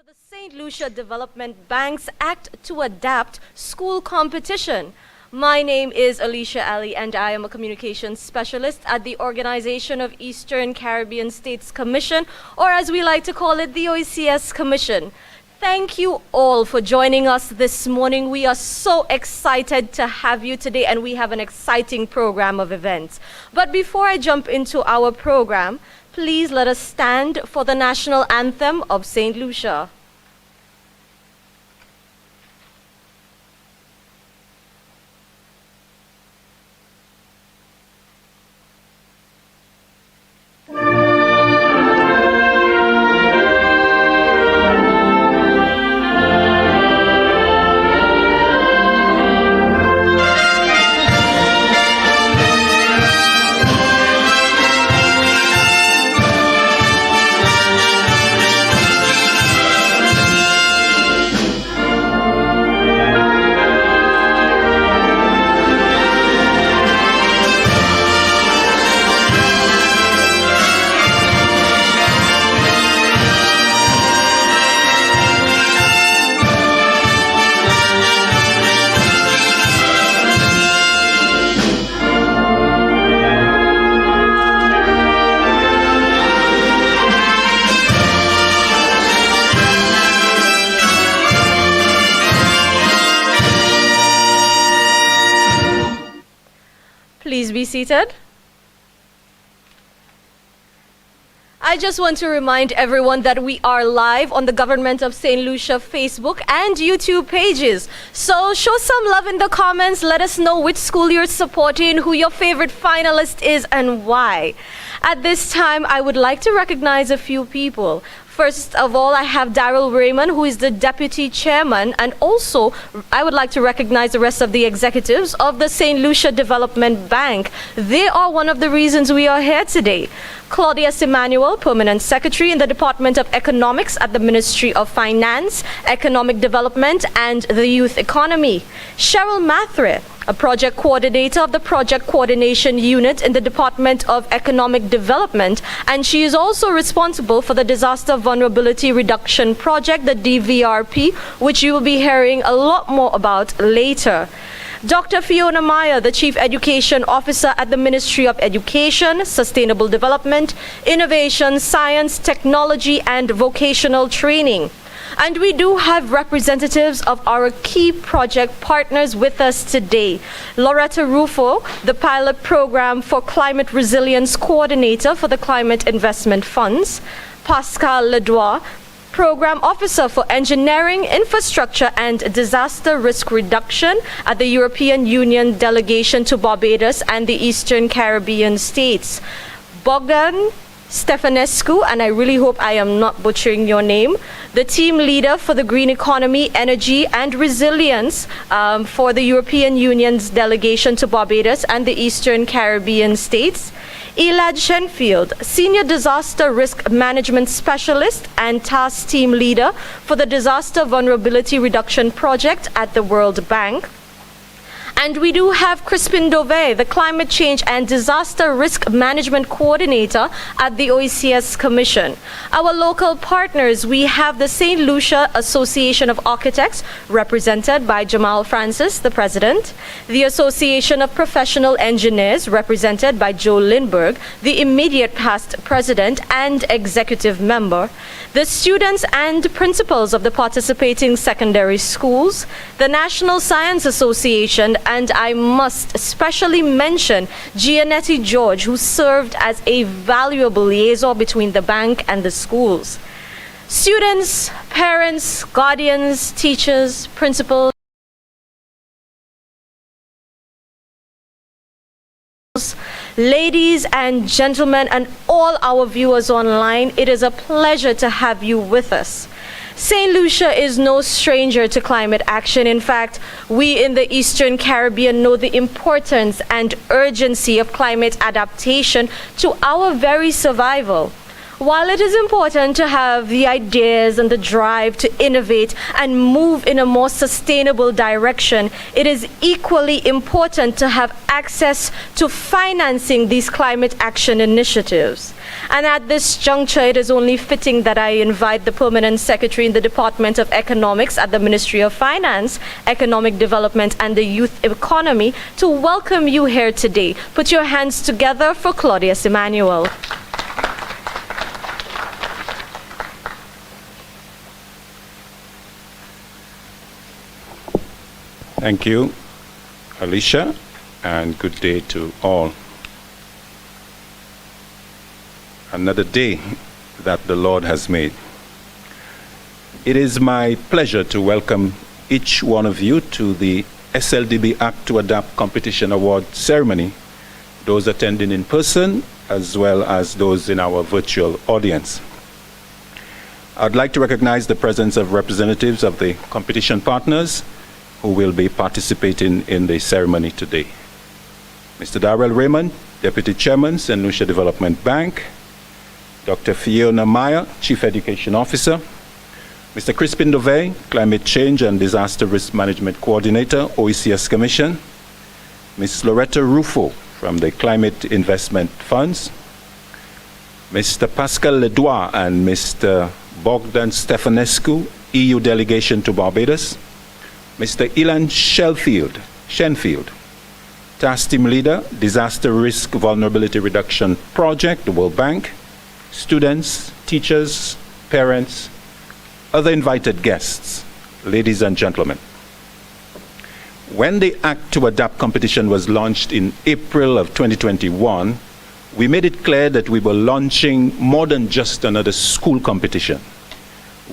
for the St. Lucia Development Bank's Act to Adapt School Competition. My name is Alicia Ali and I am a communications specialist at the Organization of Eastern Caribbean States Commission, or as we like to call it, the OECS Commission. Thank you all for joining us this morning. We are so excited to have you today and we have an exciting program of events. But before I jump into our program, please let us stand for the national anthem of St. Lucia. Please be seated. I just want to remind everyone that we are live on the Government of St. Lucia Facebook and YouTube pages. So show some love in the comments. Let us know which school you're supporting, who your favorite finalist is, and why. At this time, I would like to recognize a few people. First of all, I have Daryl Raymond, who is the Deputy Chairman, and also I would like to recognize the rest of the executives of the St. Lucia Development Bank. They are one of the reasons we are here today. Claudia Emanuel, Permanent Secretary in the Department of Economics at the Ministry of Finance, Economic Development and the Youth Economy. Cheryl Mathre, a project coordinator of the Project Coordination Unit in the Department of Economic Development, and she is also responsible for the Disaster Vulnerability Reduction Project, the DVRP, which you will be hearing a lot more about later. Dr. Fiona Meyer, the Chief Education Officer at the Ministry of Education, Sustainable Development, Innovation, Science, Technology and Vocational Training. And we do have representatives of our key project partners with us today. Loretta Rufo, the Pilot Program for Climate Resilience Coordinator for the Climate Investment Funds. Pascal Ledois, Program Officer for Engineering, Infrastructure and Disaster Risk Reduction at the European Union Delegation to Barbados and the Eastern Caribbean States. Bogdan Stefanescu, and I really hope I am not butchering your name, the Team Leader for the Green Economy, Energy and Resilience for the European Union's Delegation to Barbados and the Eastern Caribbean States. Elad Shenfield, Senior Disaster Risk Management Specialist and Task Team Leader for the Disaster Vulnerability Reduction Project at the World Bank. And we do have Crispin Dove, the Climate Change and Disaster Risk Management Coordinator at the OECS Commission. Our local partners, we have the St. Lucia Association of Architects, represented by Jamal Francis, the President, the Association of Professional Engineers, represented by Joe Lindbergh, the immediate past President and Executive Member, the students and principals of the participating secondary schools, the National Science Association, and I must especially mention Gianetti George, who served as a valuable liaison between the bank and the schools. Students, parents, guardians, teachers, principals, ladies and gentlemen, and all our viewers online, it is a pleasure to have you with us. St. Lucia is no stranger to climate action. In fact, we in the Eastern Caribbean know the importance and urgency of climate adaptation to our very survival. While it is important to have the ideas and the drive to innovate and move in a more sustainable direction, it is equally important to have access to financing these climate action initiatives. And at this juncture, it is only fitting that I invite the Permanent Secretary in the Department of Economics at the Ministry of Finance, Economic Development and the Youth Economy to welcome you here today. Put your hands together for Claudius Emmanuel. Thank you, Alicia, and good day to all. Another day that the Lord has made. It is my pleasure to welcome each one of you to the SLDB Act to Adapt Competition Award ceremony, those attending in person as well as those in our virtual audience. I'd like to recognize the presence of representatives of the competition partners who will be participating in the ceremony today. Mr. Darrell Raymond, Deputy Chairman, St. Lucia Development Bank, Dr. Fiona Meyer, Chief Education Officer, Mr. Crispin Dovey, Climate Change and Disaster Risk Management Coordinator, OECS Commission, Ms. Loretta Rufo from the Climate Investment Funds, Mr. Pascal Ledoux and Mr. Bogdan Stefanescu, EU Delegation to Barbados, Mr. Ilan Shenfield, Task Team Leader, Disaster Risk Vulnerability Reduction Project, the World Bank, students, teachers, parents, other invited guests, ladies and gentlemen. When the Act to Adapt competition was launched in April of 2021, we made it clear that we were launching more than just another school competition.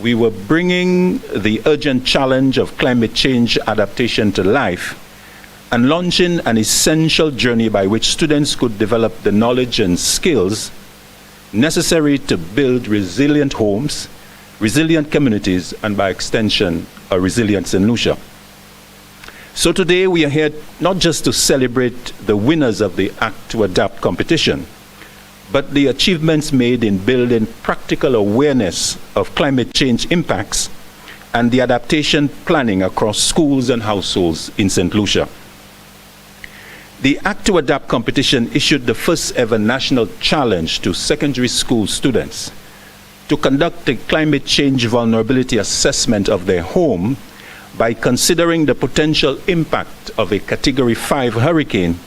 We were bringing the urgent challenge of climate change adaptation to life and launching an essential journey by which students could develop the knowledge and skills necessary to build resilient homes, resilient communities, and by extension, a resilient St. Lucia. So today we are here not just to celebrate the winners of the Act to Adapt competition, but the achievements made in building practical awareness of climate change impacts and the adaptation planning across schools and households in St. Lucia. The Act to Adapt competition issued the first ever national challenge to secondary school students to conduct a climate change vulnerability assessment of their home by considering the potential impact of a Category 5 hurricane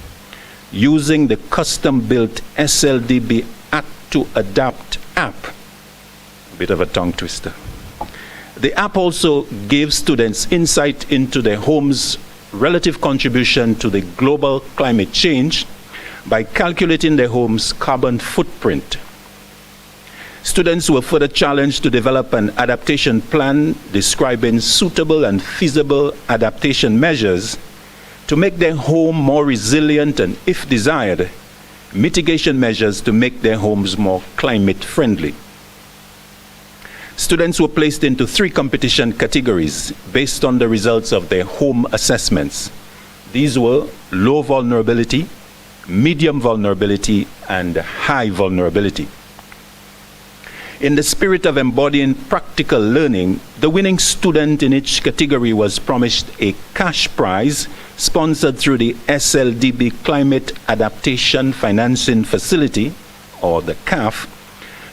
using the custom-built SLDB Act to Adapt app. A bit of a tongue twister. The app also gave students insight into their home's relative contribution to the global climate change by calculating their home's carbon footprint. Students were further challenged to develop an adaptation plan describing suitable and feasible adaptation measures to make their home more resilient and, if desired, mitigation measures to make their homes more climate friendly. Students were placed into 3 competition categories based on the results of their home assessments. These were low vulnerability, medium vulnerability, and high vulnerability. In the spirit of embodying practical learning, the winning student in each category was promised a cash prize sponsored through the SLDB Climate Adaptation Financing Facility, or the CAF,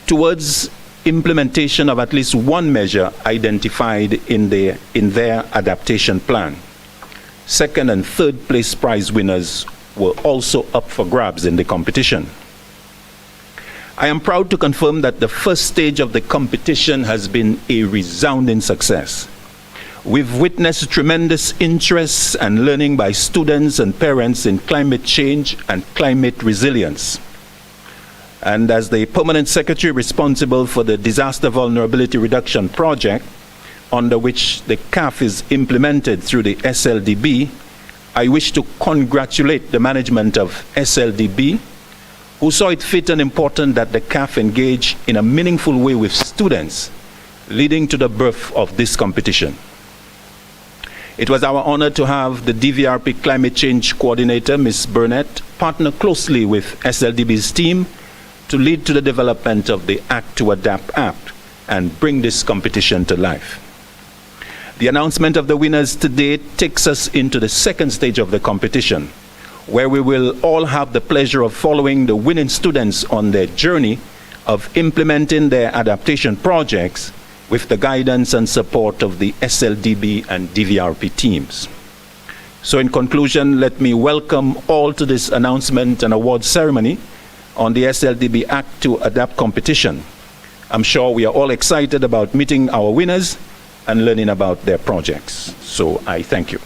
towards implementation of at least one measure identified in their adaptation plan. Second and third place prize winners were also up for grabs in the competition. I am proud to confirm that the first stage of the competition has been a resounding success. We've witnessed tremendous interest and learning by students and parents in climate change and climate resilience. And as the Permanent Secretary responsible for the Disaster Vulnerability Reduction Project, under which the CAF is implemented through the SLDB, I wish to congratulate the management of SLDB, who saw it fit and important that the CAF engage in a meaningful way with students, leading to the birth of this competition. It was our honor to have the DVRP Climate Change Coordinator, Ms. Burnett, partner closely with SLDB's team to lead to the development of the Act to Adapt Act and bring this competition to life. The announcement of the winners today takes us into the second stage of the competition, where we will all have the pleasure of following the winning students on their journey of implementing their adaptation projects with the guidance and support of the SLDB and DVRP teams. So in conclusion, let me welcome all to this announcement and award ceremony on the SLDB Act to Adapt competition. I'm sure we are all excited about meeting our winners and learning about their projects. So I thank you.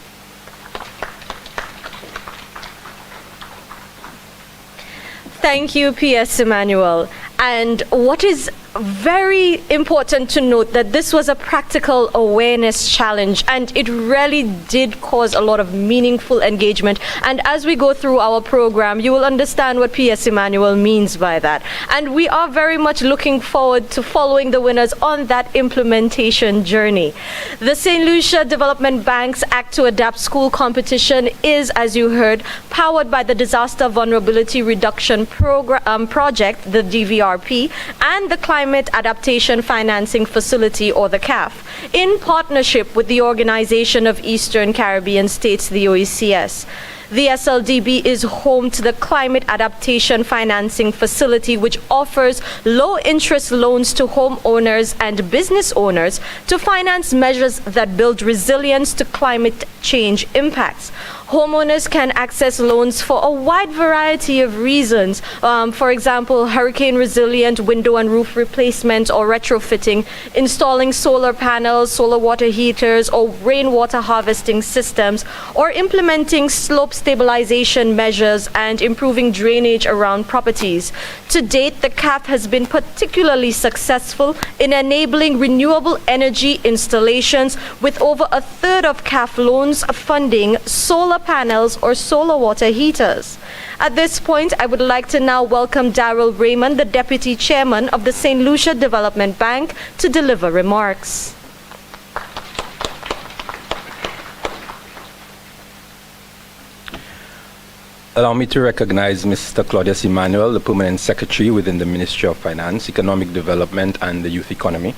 Thank you, P.S. Emmanuel. And what is very important to note that this was a practical awareness challenge, and it really did cause a lot of meaningful engagement. And as we go through our program, you will understand what P.S. Emmanuel means by that. And we are very much looking forward to following the winners on that implementation journey. The St. Lucia Development Bank's Act to Adapt School competition is, as you heard, powered by the Disaster Vulnerability Reduction Project, the DVRP, and the Climate Adaptation Financing Facility, or the CAF, in partnership with the Organization of Eastern Caribbean States, the OECS. The SLDB is home to the Climate Adaptation Financing Facility, which offers low-interest loans to homeowners and business owners to finance measures that build resilience to climate change impacts. Homeowners can access loans for a wide variety of reasons. For example, hurricane-resilient window and roof replacement or retrofitting, installing solar panels, solar water heaters, or rainwater harvesting systems, or implementing slope stabilization measures and improving drainage around properties. To date, the CAF has been particularly successful in enabling renewable energy installations, with over a third of CAF loans funding solar panels or solar water heaters. At this point, I would like to now welcome Darrell Raymond, the Deputy Chairman of the St. Lucia Development Bank, to deliver remarks. Allow me to recognize Mr. Claudius Emmanuel, the Permanent Secretary within the Ministry of Finance, Economic Development and the Youth Economy.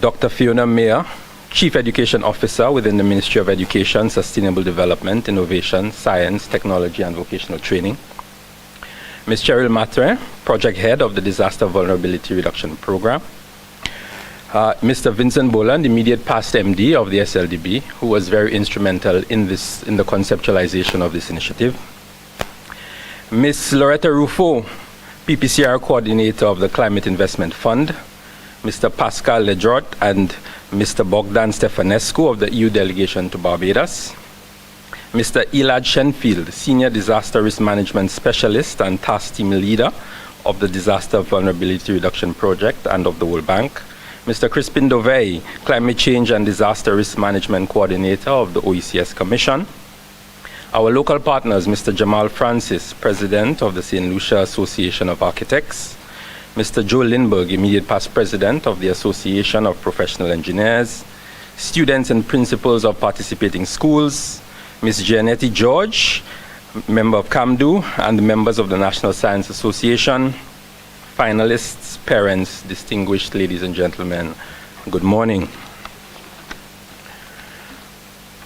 Dr. Fiona Mayer, Chief Education Officer within the Ministry of Education, Sustainable Development, Innovation, Science, Technology and Vocational Training. Ms. Cheryl Matre, Project Head of the Disaster Vulnerability Reduction Program. Mr. Vincent Boland, immediate past MD of the SLDB, who was very instrumental in the conceptualization of this initiative. Ms. Loretta Rufo, PPCR Coordinator of the Climate Investment Fund. Mr. Pascal Ledrot and Mr. Bogdan Stefanescu of the EU Delegation to Barbados. Mr. Elad Shenfield, Senior Disaster Risk Management Specialist and Task Team Leader of the Disaster Vulnerability Reduction Project and of the World Bank. Mr. Crispin Dovey, Climate Change and Disaster Risk Management Coordinator of the OECS Commission. Our local partners, Mr. Jamal Francis, President of the St. Lucia Association of Architects. Mr. Joe Lindbergh, immediate past President of the Association of Professional Engineers. Students and principals of participating schools. Ms. Gianetti George, member of CAMDU, and the members of the National Science Association. Finalists, parents, distinguished ladies and gentlemen, good morning.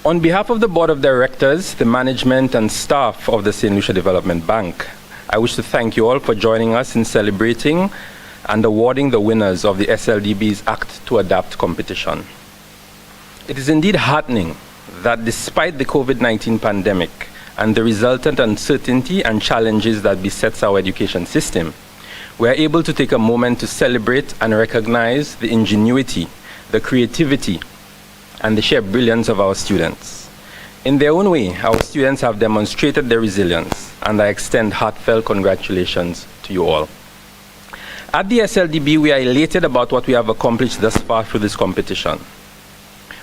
On behalf of the Board of Directors, the management and staff of the St. Lucia Development Bank, I wish to thank you all for joining us in celebrating and awarding the winners of the SLDB's Act to Adapt competition. It is indeed heartening that despite the COVID-19 pandemic and the resultant uncertainty and challenges that besets our education system, we are able to take a moment to celebrate and recognize the ingenuity, the creativity, and the sheer brilliance of our students. In their own way, our students have demonstrated their resilience, and I extend heartfelt congratulations to you all. At the SLDB, we are elated about what we have accomplished thus far through this competition,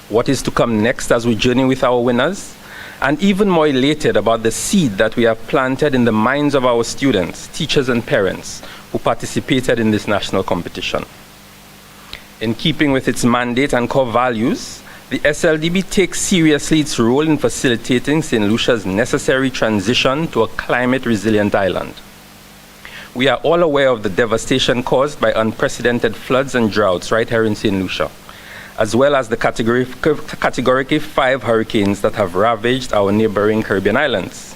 what is to come next as we journey with our winners, and even more elated about the seed that we have planted in the minds of our students, teachers, and parents who participated in this national competition. In keeping with its mandate and core values, the SLDB takes seriously its role in facilitating St. Lucia's necessary transition to a climate-resilient island. we are all aware of the devastation caused by unprecedented floods and droughts right here in St. Lucia, as well as the Category 5 hurricanes that have ravaged our neighboring Caribbean islands.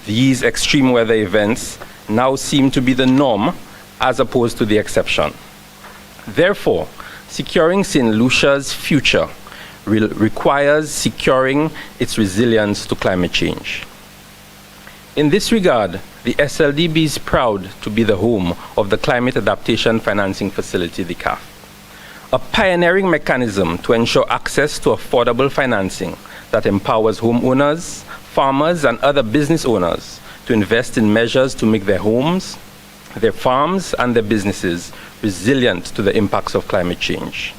These extreme weather events now seem to be the norm as opposed to the exception. Therefore, securing St. Lucia's future requires securing its resilience to climate change. In this regard, the SLDB is proud to be the home of the Climate Adaptation Financing Facility, the CAF, a pioneering mechanism to ensure access to affordable financing that empowers homeowners, farmers, and other business owners to invest in measures to make their homes, their farms, and their businesses resilient to the impacts of climate change.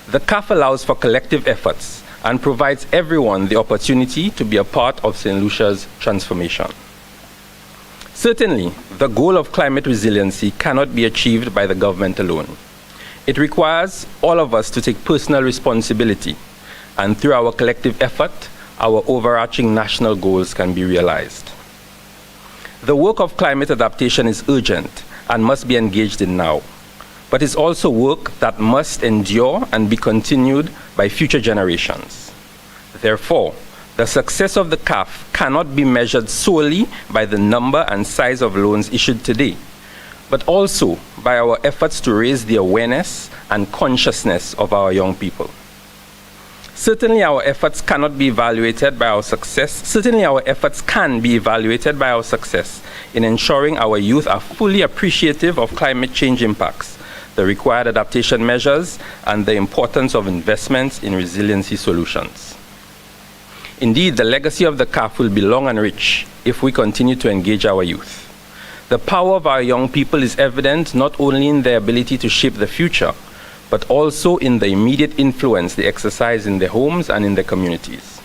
The CAF allows for collective efforts and provides everyone the opportunity to be a part of St. Lucia's transformation. Certainly, the goal of climate resiliency cannot be achieved by the government alone. It requires all of us to take personal responsibility, and through our collective effort, our overarching national goals can be realized. The work of climate adaptation is urgent and must be engaged in now, but it's also work that must endure and be continued by future generations. Therefore, the success of the CAF cannot be measured solely by the number and size of loans issued today, but also by our efforts to raise the awareness and consciousness of our young people. Certainly our efforts cannot be evaluated by our success. Certainly our efforts can be evaluated by our success in ensuring our youth are fully appreciative of climate change impacts, the required adaptation measures, and the importance of investments in resiliency solutions. Indeed, the legacy of the CAF will be long and rich if we continue to engage our youth. The power of our young people is evident not only in their ability to shape the future, but also in the immediate influence they exercise in their homes and in their communities.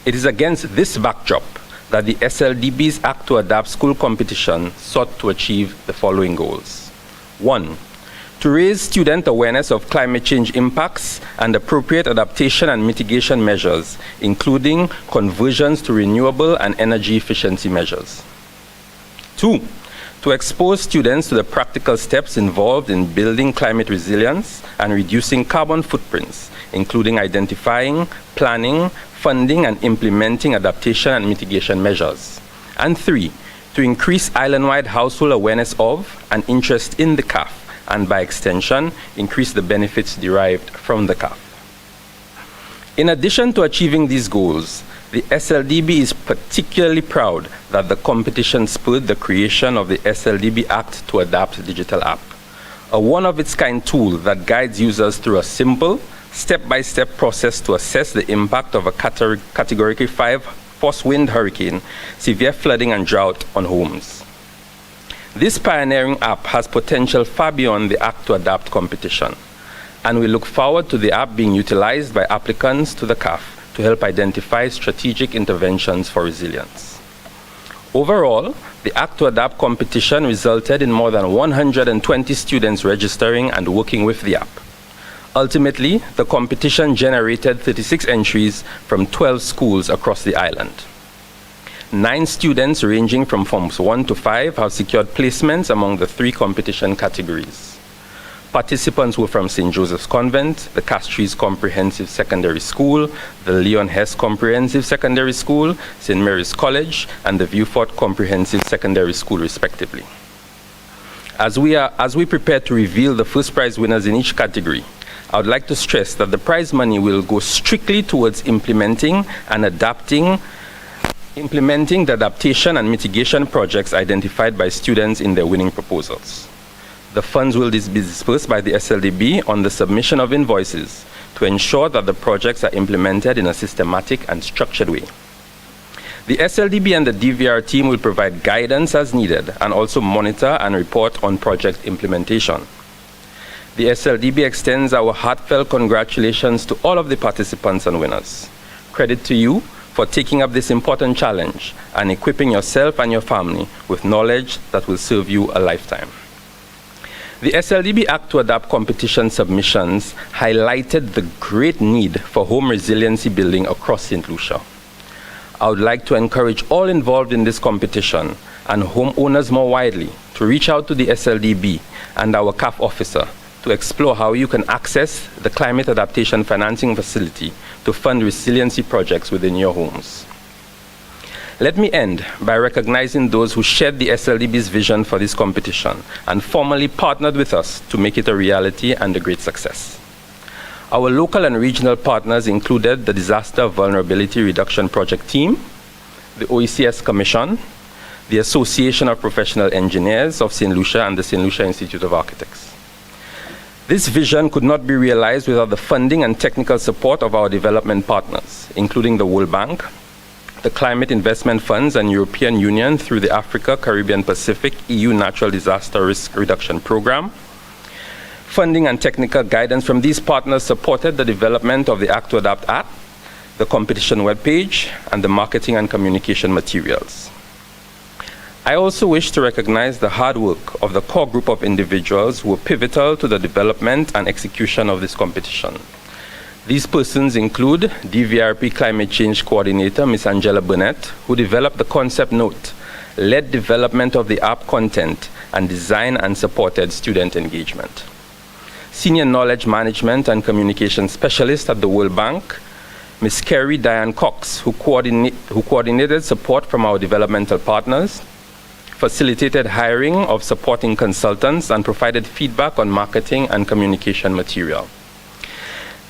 It is against this backdrop that the SLDB's Act to Adapt school competition sought to achieve the following goals. 1. To raise student awareness of climate change impacts and appropriate adaptation and mitigation measures, including conversions to renewable and energy efficiency measures. 2. To expose students to the practical steps involved in building climate resilience and reducing carbon footprints, including identifying, planning, funding, and implementing adaptation and mitigation measures. And 3. To increase island-wide household awareness of and interest in the CAF, and by extension, increase the benefits derived from the CAF. In addition to achieving these goals, the SLDB is particularly proud that the competition spurred the creation of the SLDB Act to Adapt digital app, a one-of-its-kind tool that guides users through a simple, step-by-step process to assess the impact of a Category 5 force wind hurricane, severe flooding, and drought on homes. This pioneering app has potential far beyond the Act to Adapt competition, and we look forward to the app being utilized by applicants to the CAF to help identify strategic interventions for resilience. Overall, the Act to Adapt competition resulted in more than 120 students registering and working with the app. Ultimately, the competition generated 36 entries from 12 schools across the island. 9 students ranging from Forms 1 to 5 have secured placements among the 3 competition categories. Participants were from St. Joseph's Convent, the Castries Comprehensive Secondary School, the Leon Hess Comprehensive Secondary School, St. Mary's College, and the Viewfort Comprehensive Secondary School, respectively. As we prepare to reveal the first prize winners in each category, I would like to stress that the prize money will go strictly towards implementing the adaptation and mitigation projects identified by students in their winning proposals. The funds will be dispersed by the SLDB on the submission of invoices to ensure that the projects are implemented in a systematic and structured way. The SLDB and the DVR team will provide guidance as needed and also monitor and report on project implementation. The SLDB extends our heartfelt congratulations to all of the participants and winners. Credit to you for taking up this important challenge and equipping yourself and your family with knowledge that will serve you a lifetime. The SLDB Act to Adapt competition submissions highlighted the great need for home resiliency building across St. Lucia. I would like to encourage all involved in this competition and homeowners more widely to reach out to the SLDB and our CAF officer to explore how you can access the Climate Adaptation Financing Facility to fund resiliency projects within your homes. Let me end by recognizing those who shared the SLDB's vision for this competition and formally partnered with us to make it a reality and a great success. Our local and regional partners included the Disaster Vulnerability Reduction Project Team, the OECS Commission, the Association of Professional Engineers of St. Lucia, and the St. Lucia Institute of Architects. This vision could not be realized without the funding and technical support of our development partners, including the World Bank, the Climate Investment Funds and European Union through the Africa, Caribbean, Pacific EU Natural Disaster Risk Reduction Program. Funding and technical guidance from these partners supported the development of the Act to Adapt app, the competition webpage, and the marketing and communication materials. I also wish to recognize the hard work of the core group of individuals who were pivotal to the development and execution of this competition. These persons include DVRP Climate Change Coordinator, Ms. Angela Burnett, who developed the concept note, led development of the app content, and designed and supported student engagement. Senior Knowledge Management and Communication Specialist at the World Bank, Ms. Kerry Diane Cox, who coordinated support from our developmental partners, facilitated hiring of supporting consultants, and provided feedback on marketing and communication material.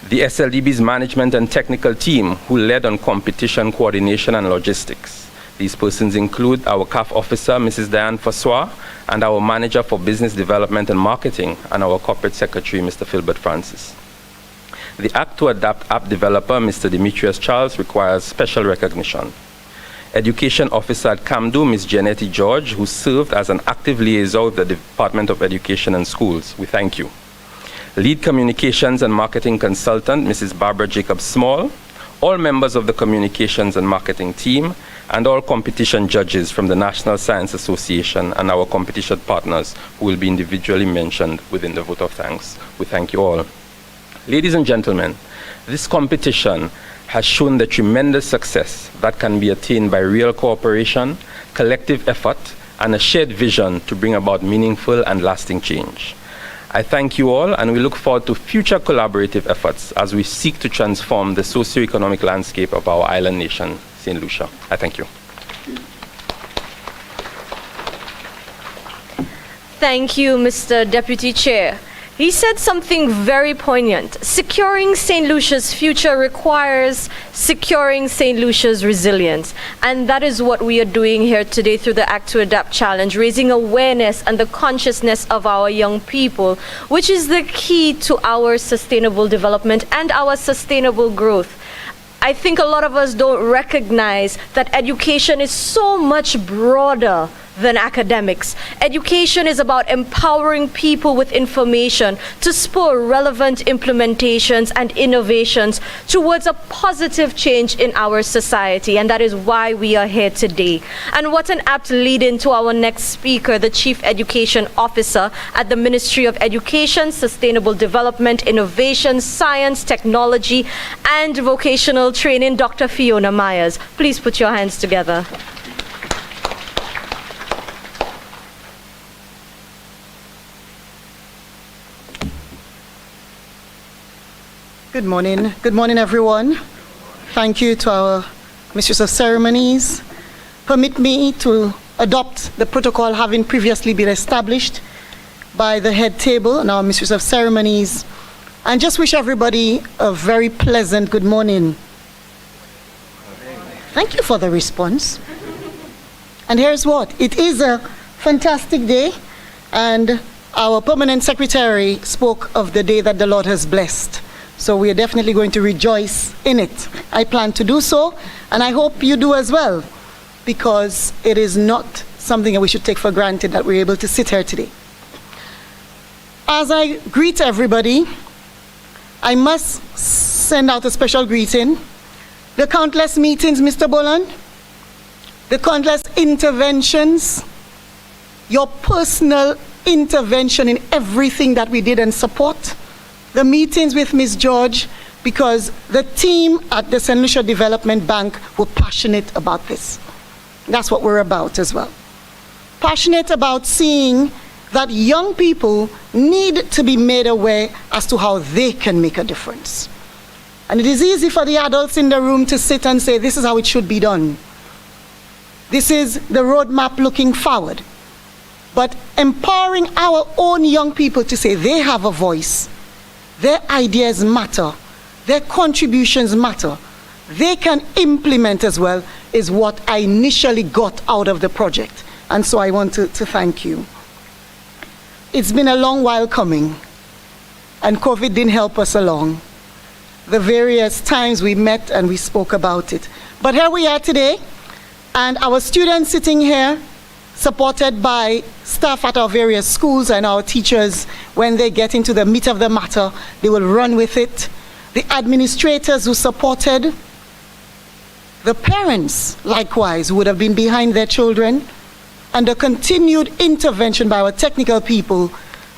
The SLDB's management and technical team, who led on competition coordination and logistics. These persons include our CAF officer, Mrs. Diane Fassois, and our manager for business development and marketing, and our corporate secretary, Mr. Philbert Francis. The Act to Adapt app developer, Mr. Demetrius Charles, requires special recognition. Education officer at CAMDU, Ms. Janetti George, who served as an active liaison with the Department of Education and Schools. We thank you. Lead communications and marketing consultant, Mrs. Barbara Jacob Small, all members of the communications and marketing team, and all competition judges from the National Science Association and our competition partners who will be individually mentioned within the vote of thanks. We thank you all. Ladies and gentlemen, this competition has shown the tremendous success that can be attained by real cooperation, collective effort, and a shared vision to bring about meaningful and lasting change. I thank you all, and we look forward to future collaborative efforts as we seek to transform the socio-economic landscape of our island nation, St. Lucia. I thank you. Thank you, Mr. Deputy Chair. He said something very poignant. Securing St. Lucia's future requires securing St. Lucia's resilience. And that is what we are doing here today through the Act to Adapt Challenge, raising awareness and the consciousness of our young people, which is the key to our sustainable development and our sustainable growth. I think a lot of us don't recognize that education is so much broader than academics. Education is about empowering people with information to spur relevant implementations and innovations towards a positive change in our society, and that is why we are here today. And what an apt lead-in to our next speaker, the Chief Education Officer at the Ministry of Education, Sustainable Development, Innovation, Science, Technology, and Vocational Training, Dr. Fiona Myers. Please put your hands together. Good morning. Good morning, everyone. Thank you to our Mistress of Ceremonies. Permit me to adopt the protocol having previously been established by the head table and our Mistress of Ceremonies, and just wish everybody a very pleasant good morning. Thank you for the response. And here's what. It is a fantastic day, and our permanent secretary spoke of the day that the Lord has blessed. So we are definitely going to rejoice in it. I plan to do so, and I hope you do as well, because it is not something that we should take for granted that we're able to sit here today. As I greet everybody, I must send out a special greeting. The countless meetings, Mr. Boland, the countless interventions, your personal intervention in everything that we did and support, the meetings with Ms. George, because the team at the St. Lucia Development Bank were passionate about this. That's what we're about as well. passionate about seeing that young people need to be made aware as to how they can make a difference. And it is easy for the adults in the room to sit and say, this is how it should be done. This is the roadmap looking forward. But empowering our own young people to say they have a voice, their ideas matter, their contributions matter, they can implement as well, is what I initially got out of the project. And so I want to thank you. It's been a long while coming, and COVID didn't help us along. The various times we met and we spoke about it. But here we are today, and our students sitting here, supported by staff at our various schools and our teachers, when they get into the meat of the matter, they will run with it. The administrators who supported, the parents, likewise, would have been behind their children, and the continued intervention by our technical people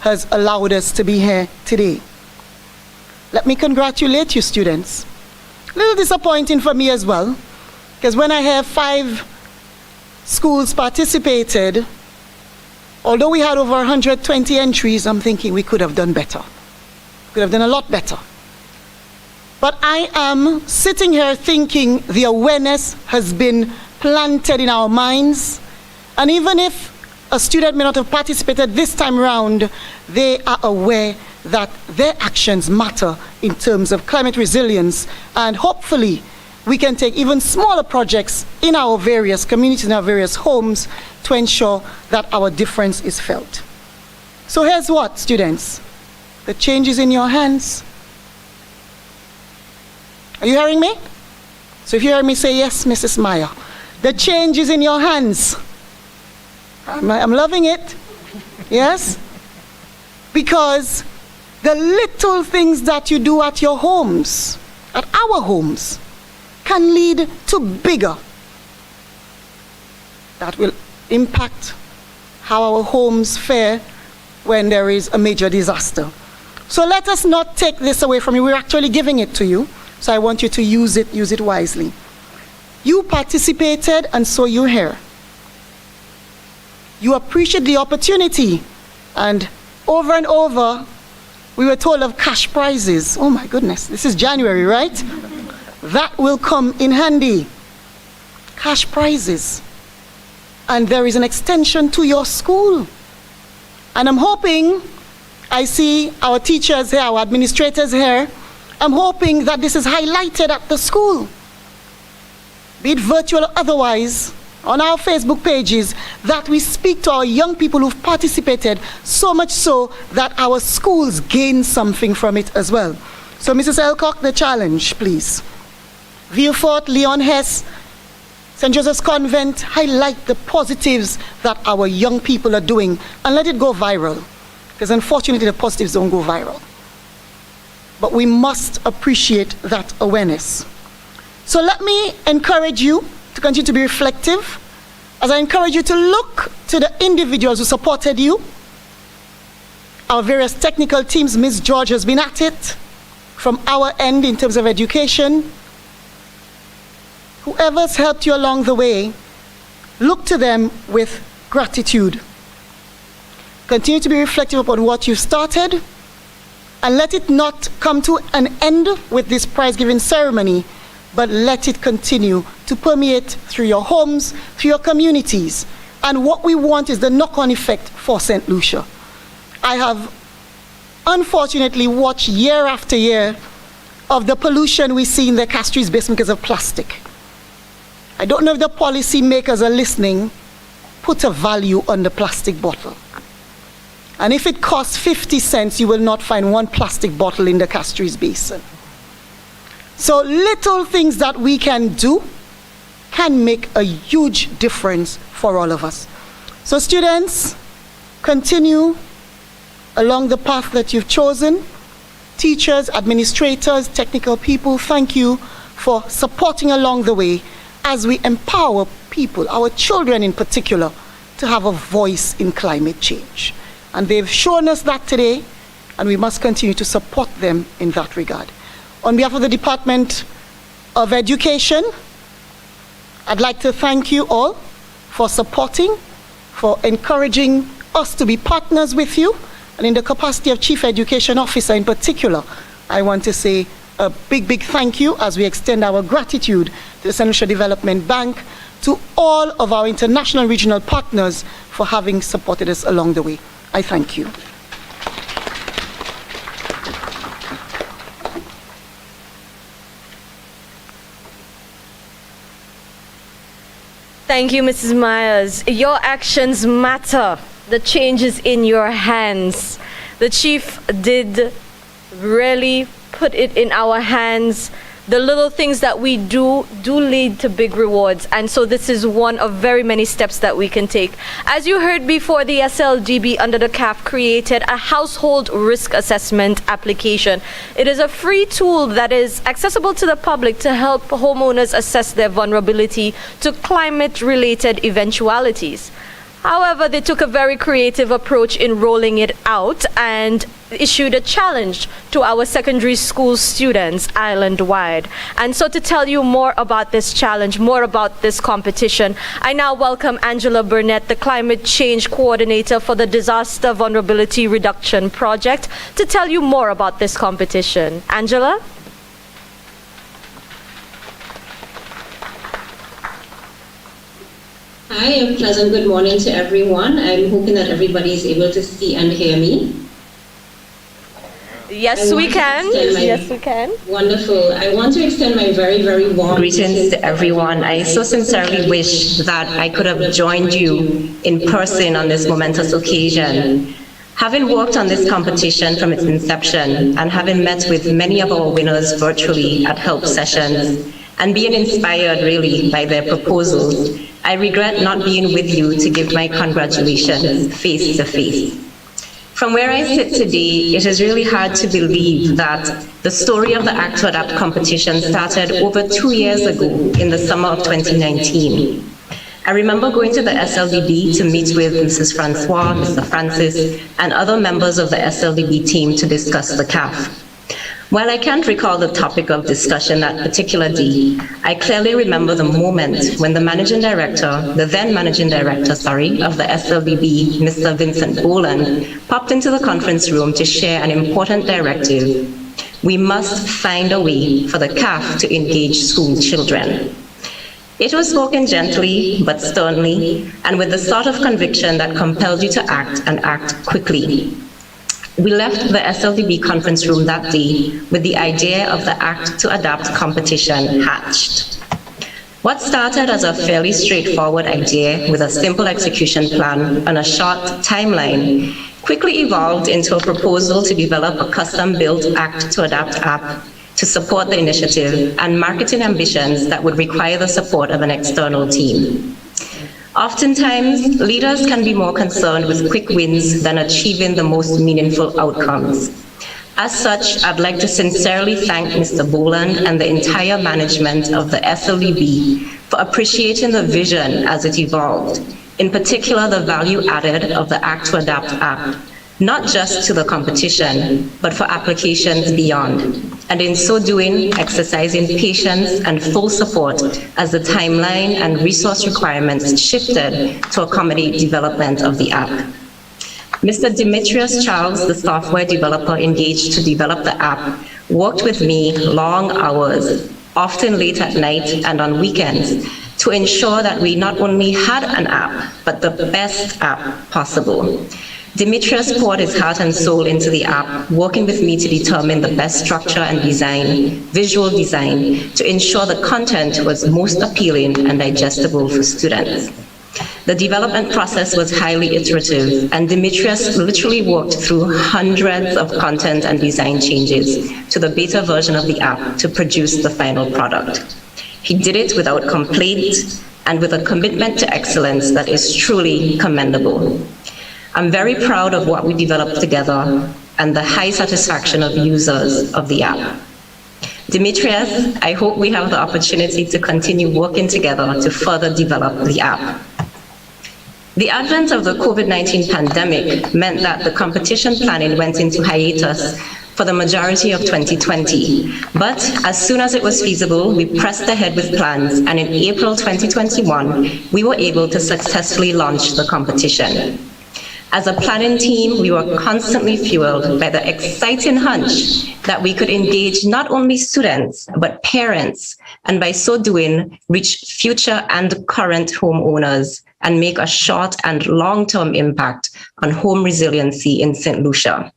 has allowed us to be here today. Let me congratulate you, students. A little disappointing for me as well, because when I hear 5 schools participated, although we had over 120 entries, I'm thinking we could have done better. Could have done a lot better. But I am sitting here thinking the awareness has been planted in our minds, and even if a student may not have participated this time around, they are aware that their actions matter in terms of climate resilience, and hopefully we can take even smaller projects in our various communities, in our various homes, to ensure that our difference is felt. So here's what, students. The change is in your hands. Are you hearing me? So if you hear me, say yes, Mrs. Meyer. The change is in your hands. I'm loving it. Yes? Because the little things that you do at your homes, at our homes, can lead to bigger. That will impact how our homes fare when there is a major disaster. So let us not take this away from you. We're actually giving it to you. So I want you to use it wisely. You participated, and so you're here. You appreciate the opportunity, and over, we were told of cash prizes. Oh my goodness, this is January, right? That will come in handy. Cash prizes. And there is an extension to your school. And I'm hoping, I see our teachers here, our administrators here, I'm hoping that this is highlighted at the school, be it virtual or otherwise, on our Facebook pages, that we speak to our young people who've participated, so much so that our schools gain something from it as well. So Mrs. Elcock, the challenge, please. Vieux-Fort, Leon Hess, St. Joseph's Convent, highlight the positives that our young people are doing and let it go viral. Because unfortunately the positives don't go viral. But we must appreciate that awareness. So let me encourage you to continue to be reflective, as I encourage you to look to the individuals who supported you. Our various technical teams, Ms. George has been at it from our end in terms of education. Whoever's helped you along the way, look to them with gratitude. Continue to be reflective upon what you've started, and let it not come to an end with this prize-giving ceremony, but let it continue to permeate through your homes, through your communities. And what we want is the knock-on effect for St. Lucia. I have unfortunately watched year after year of the pollution we see in the Castries Basin because of plastic. I don't know if the policy makers are listening. Put a value on the plastic bottle. And if it costs 50 cents, you will not find one plastic bottle in the Castries Basin. So little things that we can do can make a huge difference for all of us. So students, continue along the path that you've chosen. Teachers, administrators, technical people, thank you for supporting along the way as we empower people, our children in particular, to have a voice in climate change. And they've shown us that today, and we must continue to support them in that regard. On behalf of the Department of Education, I'd like to thank you all for supporting, for encouraging us to be partners with you. And in the capacity of Chief Education Officer in particular, I want to say a big, big thank you as we extend our gratitude to the St. Lucia Development Bank, to all of our international regional partners for having supported us along the way. I thank you. Thank you, Mrs. Myers. Your actions matter. The change is in your hands. The chief did really put it in our hands. The little things that we do lead to big rewards. And so this is one of very many steps that we can take. As you heard before, the SLDB under the CAF created a household risk assessment application. It is a free tool that is accessible to the public to help homeowners assess their vulnerability to climate-related eventualities. However, they took a very creative approach in rolling it out and issued a challenge to our secondary school students island-wide. And so to tell you more about this challenge, more about this competition, I now welcome Angela Burnett, the Climate Change Coordinator for the Disaster Vulnerability Reduction Project, to tell you more about this competition. Angela? Hi, a pleasant good morning to everyone. I'm hoping that everybody is able to see and hear me. Yes, we can. Yes, we can. Wonderful. I want to extend my very, very warm greetings to everyone. I so sincerely wish that I could have joined you in person on this momentous occasion. Having worked on this competition from its inception and having met with many of our winners virtually at help sessions and being inspired really by their proposals, I regret not being with you to give my congratulations face to face. From where I sit today, it is really hard to believe that the story of the Act to Adapt competition started over 2 years ago in the summer of 2019. I remember going to the SLDB to meet with Mrs. Francois, Mr. Francis, and other members of the SLDB team to discuss the CAF. While I can't recall the topic of discussion that particular day, I clearly remember the moment when the then managing director, of the SLDB, Mr. Vincent Boland, popped into the conference room to share an important directive. We must find a way for the CAF to engage school children. It was spoken gently but sternly, and with the sort of conviction that compelled you to act and act quickly. We left the SLDB conference room that day with the idea of the Act to Adapt competition hatched. What started as a fairly straightforward idea with a simple execution plan and a short timeline quickly evolved into a proposal to develop a custom-built Act to Adapt app to support the initiative and marketing ambitions that would require the support of an external team. Oftentimes, leaders can be more concerned with quick wins than achieving the most meaningful outcomes. As such, I'd like to sincerely thank Mr. Boland and the entire management of the SLDB for appreciating the vision as it evolved, in particular the value added of the Act to Adapt app, not just to the competition, but for applications beyond, and in so doing, exercising patience and full support as the timeline and resource requirements shifted to accommodate development of the app. Mr. Demetrius Charles, the software developer engaged to develop the app, worked with me long hours, often late at night and on weekends, to ensure that we not only had an app, but the best app possible. Demetrius poured his heart and soul into the app, working with me to determine the best structure and design, visual design, to ensure the content was most appealing and digestible for students. The development process was highly iterative, and Demetrius literally worked through hundreds of content and design changes to the beta version of the app to produce the final product. He did it without complaint and with a commitment to excellence that is truly commendable. I'm very proud of what we developed together and the high satisfaction of users of the app. Demetrius, I hope we have the opportunity to continue working together to further develop the app. The advent of the COVID-19 pandemic meant that the competition planning went into hiatus for the majority of 2020. But as soon as it was feasible, we pressed ahead with plans, and in April 2021, we were able to successfully launch the competition. As a planning team, we were constantly fueled by the exciting hunch that we could engage not only students, but parents, and by so doing, reach future and current homeowners and make a short and long-term impact on home resiliency in St. Lucia.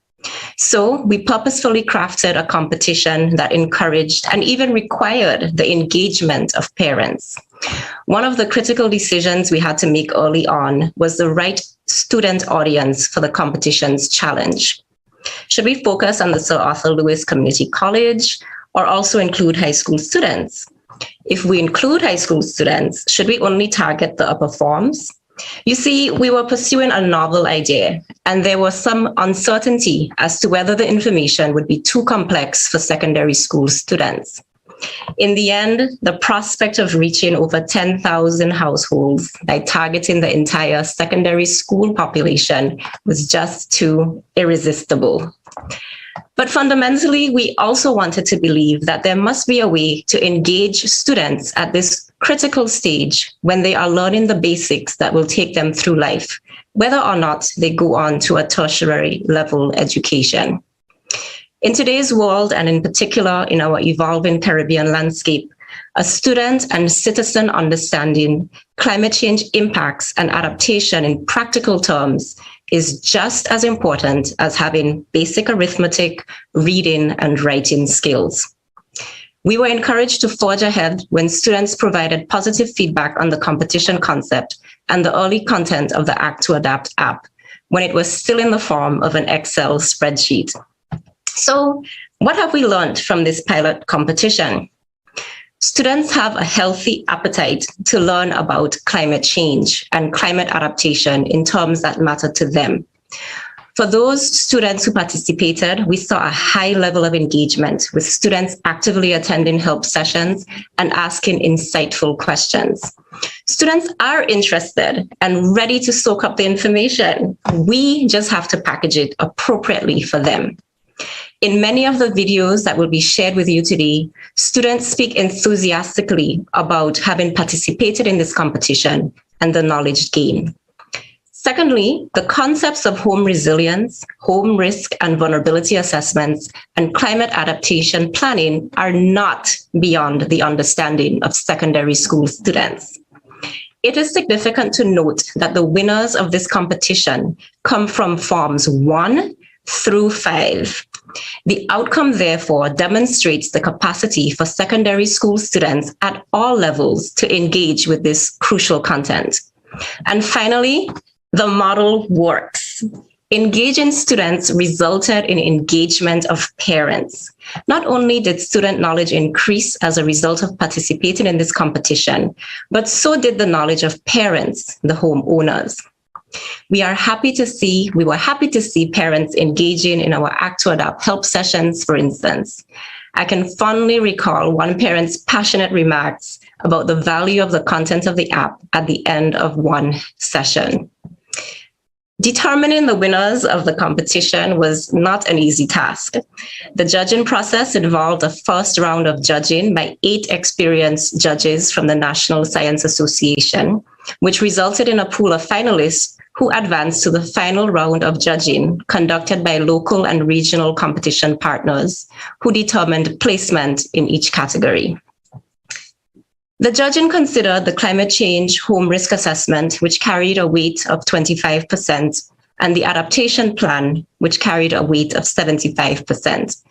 So we purposefully crafted a competition that encouraged and even required the engagement of parents. One of the critical decisions we had to make early on was the right student audience for the competition's challenge. Should we focus on the Sir Arthur Lewis Community College or also include high school students? If we include high school students, should we only target the upper forms? You see, we were pursuing a novel idea, and there was some uncertainty as to whether the information would be too complex for secondary school students. In the end, the prospect of reaching over 10,000 households by targeting the entire secondary school population was just too irresistible. But fundamentally, we also wanted to believe that there must be a way to engage students at this critical stage when they are learning the basics that will take them through life, whether or not they go on to a tertiary level education. In today's world, and in particular in our evolving Caribbean landscape, a student and citizen understanding climate change impacts and adaptation in practical terms is just as important as having basic arithmetic, reading, and writing skills. We were encouraged to forge ahead when students provided positive feedback on the competition concept and the early content of the Act to Adapt app, when it was still in the form of an Excel spreadsheet. So, what have we learned from this pilot competition? Students have a healthy appetite to learn about climate change and climate adaptation in terms that matter to them. For those students who participated, we saw a high level of engagement, with students actively attending help sessions and asking insightful questions. Students are interested and ready to soak up the information. We just have to package it appropriately for them. In many of the videos that will be shared with you today, students speak enthusiastically about having participated in this competition and the knowledge gained. Secondly, the concepts of home resilience, home risk and vulnerability assessments, and climate adaptation planning are not beyond the understanding of secondary school students. It is significant to note that the winners of this competition come from forms 1 through 5. The outcome, therefore, demonstrates the capacity for secondary school students at all levels to engage with this crucial content. And finally, the model works. Engaging students resulted in engagement of parents. Not only did student knowledge increase as a result of participating in this competition, but so did the knowledge of parents, the homeowners. We were happy to see parents engaging in our Act to Adapt help sessions, for instance. I can fondly recall one parent's passionate remarks about the value of the content of the app at the end of one session. Determining the winners of the competition was not an easy task. The judging process involved a first round of judging by 8 experienced judges from the National Science Association, which resulted in a pool of finalists who advanced to the final round of judging conducted by local and regional competition partners who determined placement in each category. The judging considered the climate change home risk assessment, which carried a weight of 25%, and the adaptation plan, which carried a weight of 75%.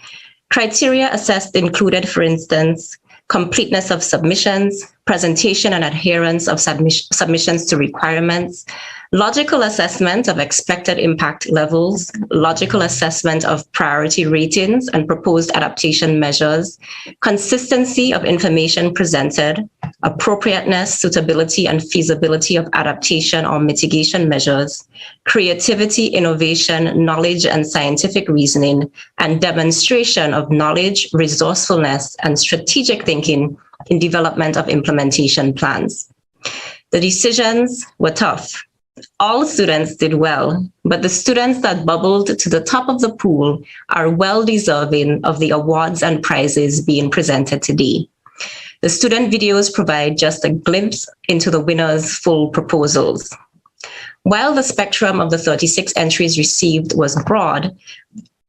Criteria assessed included, for instance, completeness of submissions, presentation and adherence of submissions to requirements, logical assessment of expected impact levels, logical assessment of priority ratings and proposed adaptation measures, consistency of information presented, appropriateness, suitability, and feasibility of adaptation or mitigation measures, creativity, innovation, knowledge and scientific reasoning, and demonstration of knowledge, resourcefulness, and strategic thinking in development of implementation plans. The decisions were tough. All students did well, but the students that bubbled to the top of the pool are well deserving of the awards and prizes being presented today. The student videos provide just a glimpse into the winners' full proposals. While the spectrum of the 36 entries received was broad,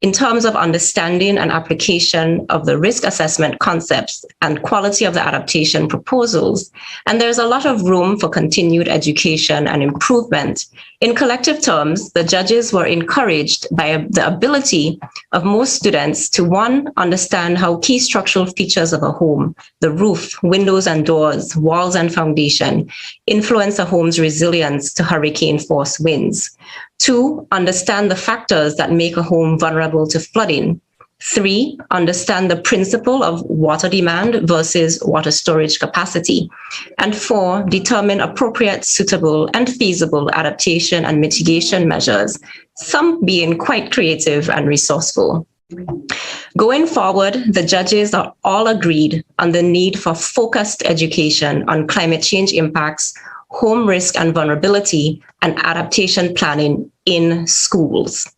in terms of understanding and application of the risk assessment concepts and quality of the adaptation proposals, and there's a lot of room for continued education and improvement. In collective terms, the judges were encouraged by the ability of most students to, one, understand how key structural features of a home, the roof, windows and doors, walls and foundation, influence a home's resilience to hurricane-force winds. 2, understand the factors that make a home vulnerable to flooding. 3, understand the principle of water demand versus water storage capacity. And 4, determine appropriate, suitable, and feasible adaptation and mitigation measures, some being quite creative and resourceful. Going forward, the judges are all agreed on the need for focused education on climate change impacts, home risk and vulnerability, and adaptation planning in schools.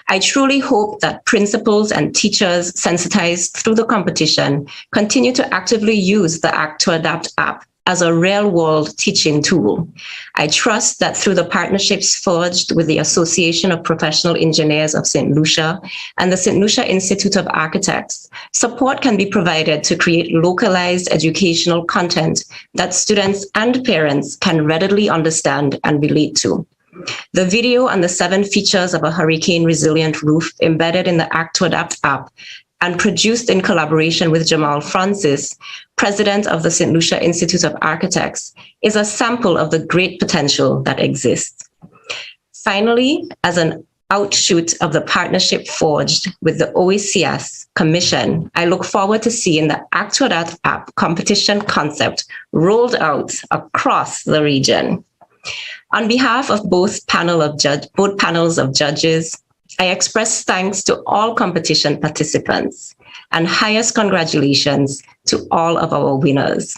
I truly hope that principals and teachers sensitized through the competition continue to actively use the Act to Adapt app as a real-world teaching tool. I trust that through the partnerships forged with the Association of Professional Engineers of St. Lucia and the St. Lucia Institute of Architects, support can be provided to create localized educational content that students and parents can readily understand and relate to. The video and the 7 features of a hurricane-resilient roof embedded in the Act to Adapt app and produced in collaboration with Jamal Francis, president of the St. Lucia Institute of Architects, is a sample of the great potential that exists. Finally, as an outshoot of the partnership forged with the OECS Commission, I look forward to seeing the Act to Adapt app competition concept rolled out across the region. On behalf of both panels of judges, I express thanks to all competition participants and highest congratulations to all of our winners.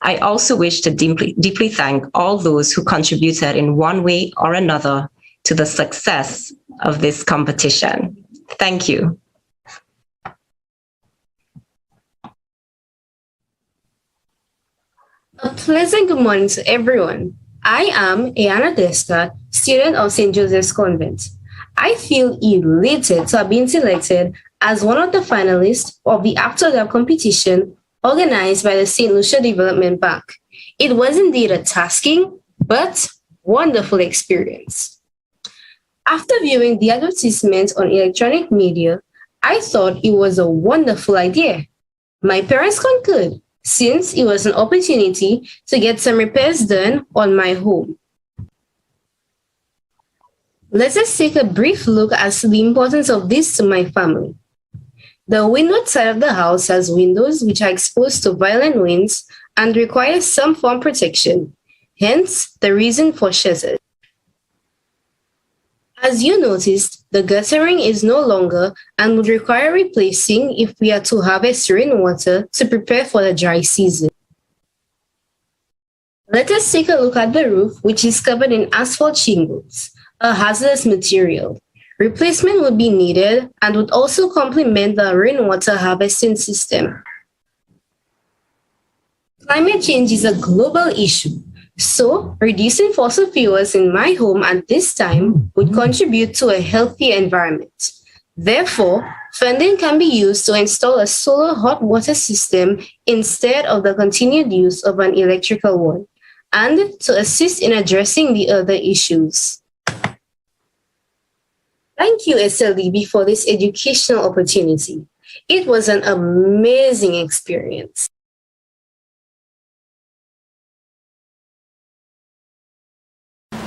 I also wish to deeply thank all those who contributed in one way or another to the success of this competition. Thank you. A pleasant good morning to everyone. I am Ayana Desta, student of St. Joseph's Convent. I feel elated to have been selected as one of the finalists of the Act to Adapt competition organized by the St. Lucia Development Bank. It was indeed a tasking but wonderful experience. After viewing the advertisement on electronic media, I thought it was a wonderful idea. My parents concurred, since it was an opportunity to get some repairs done on my home. Let us take a brief look as to the importance of this to my family. The windward side of the house has windows which are exposed to violent winds and require some form of protection, hence the reason for shutters. As you noticed, the guttering is no longer and would require replacing if we are to harvest rainwater to prepare for the dry season. Let us take a look at the roof, which is covered in asphalt shingles, a hazardous material. Replacement would be needed and would also complement the rainwater harvesting system. Climate change is a global issue. So, reducing fossil fuels in my home at this time would contribute to a healthy environment. Therefore, funding can be used to install a solar hot water system instead of the continued use of an electrical one, and to assist in addressing the other issues. Thank you, SLDB, for this educational opportunity. It was an amazing experience.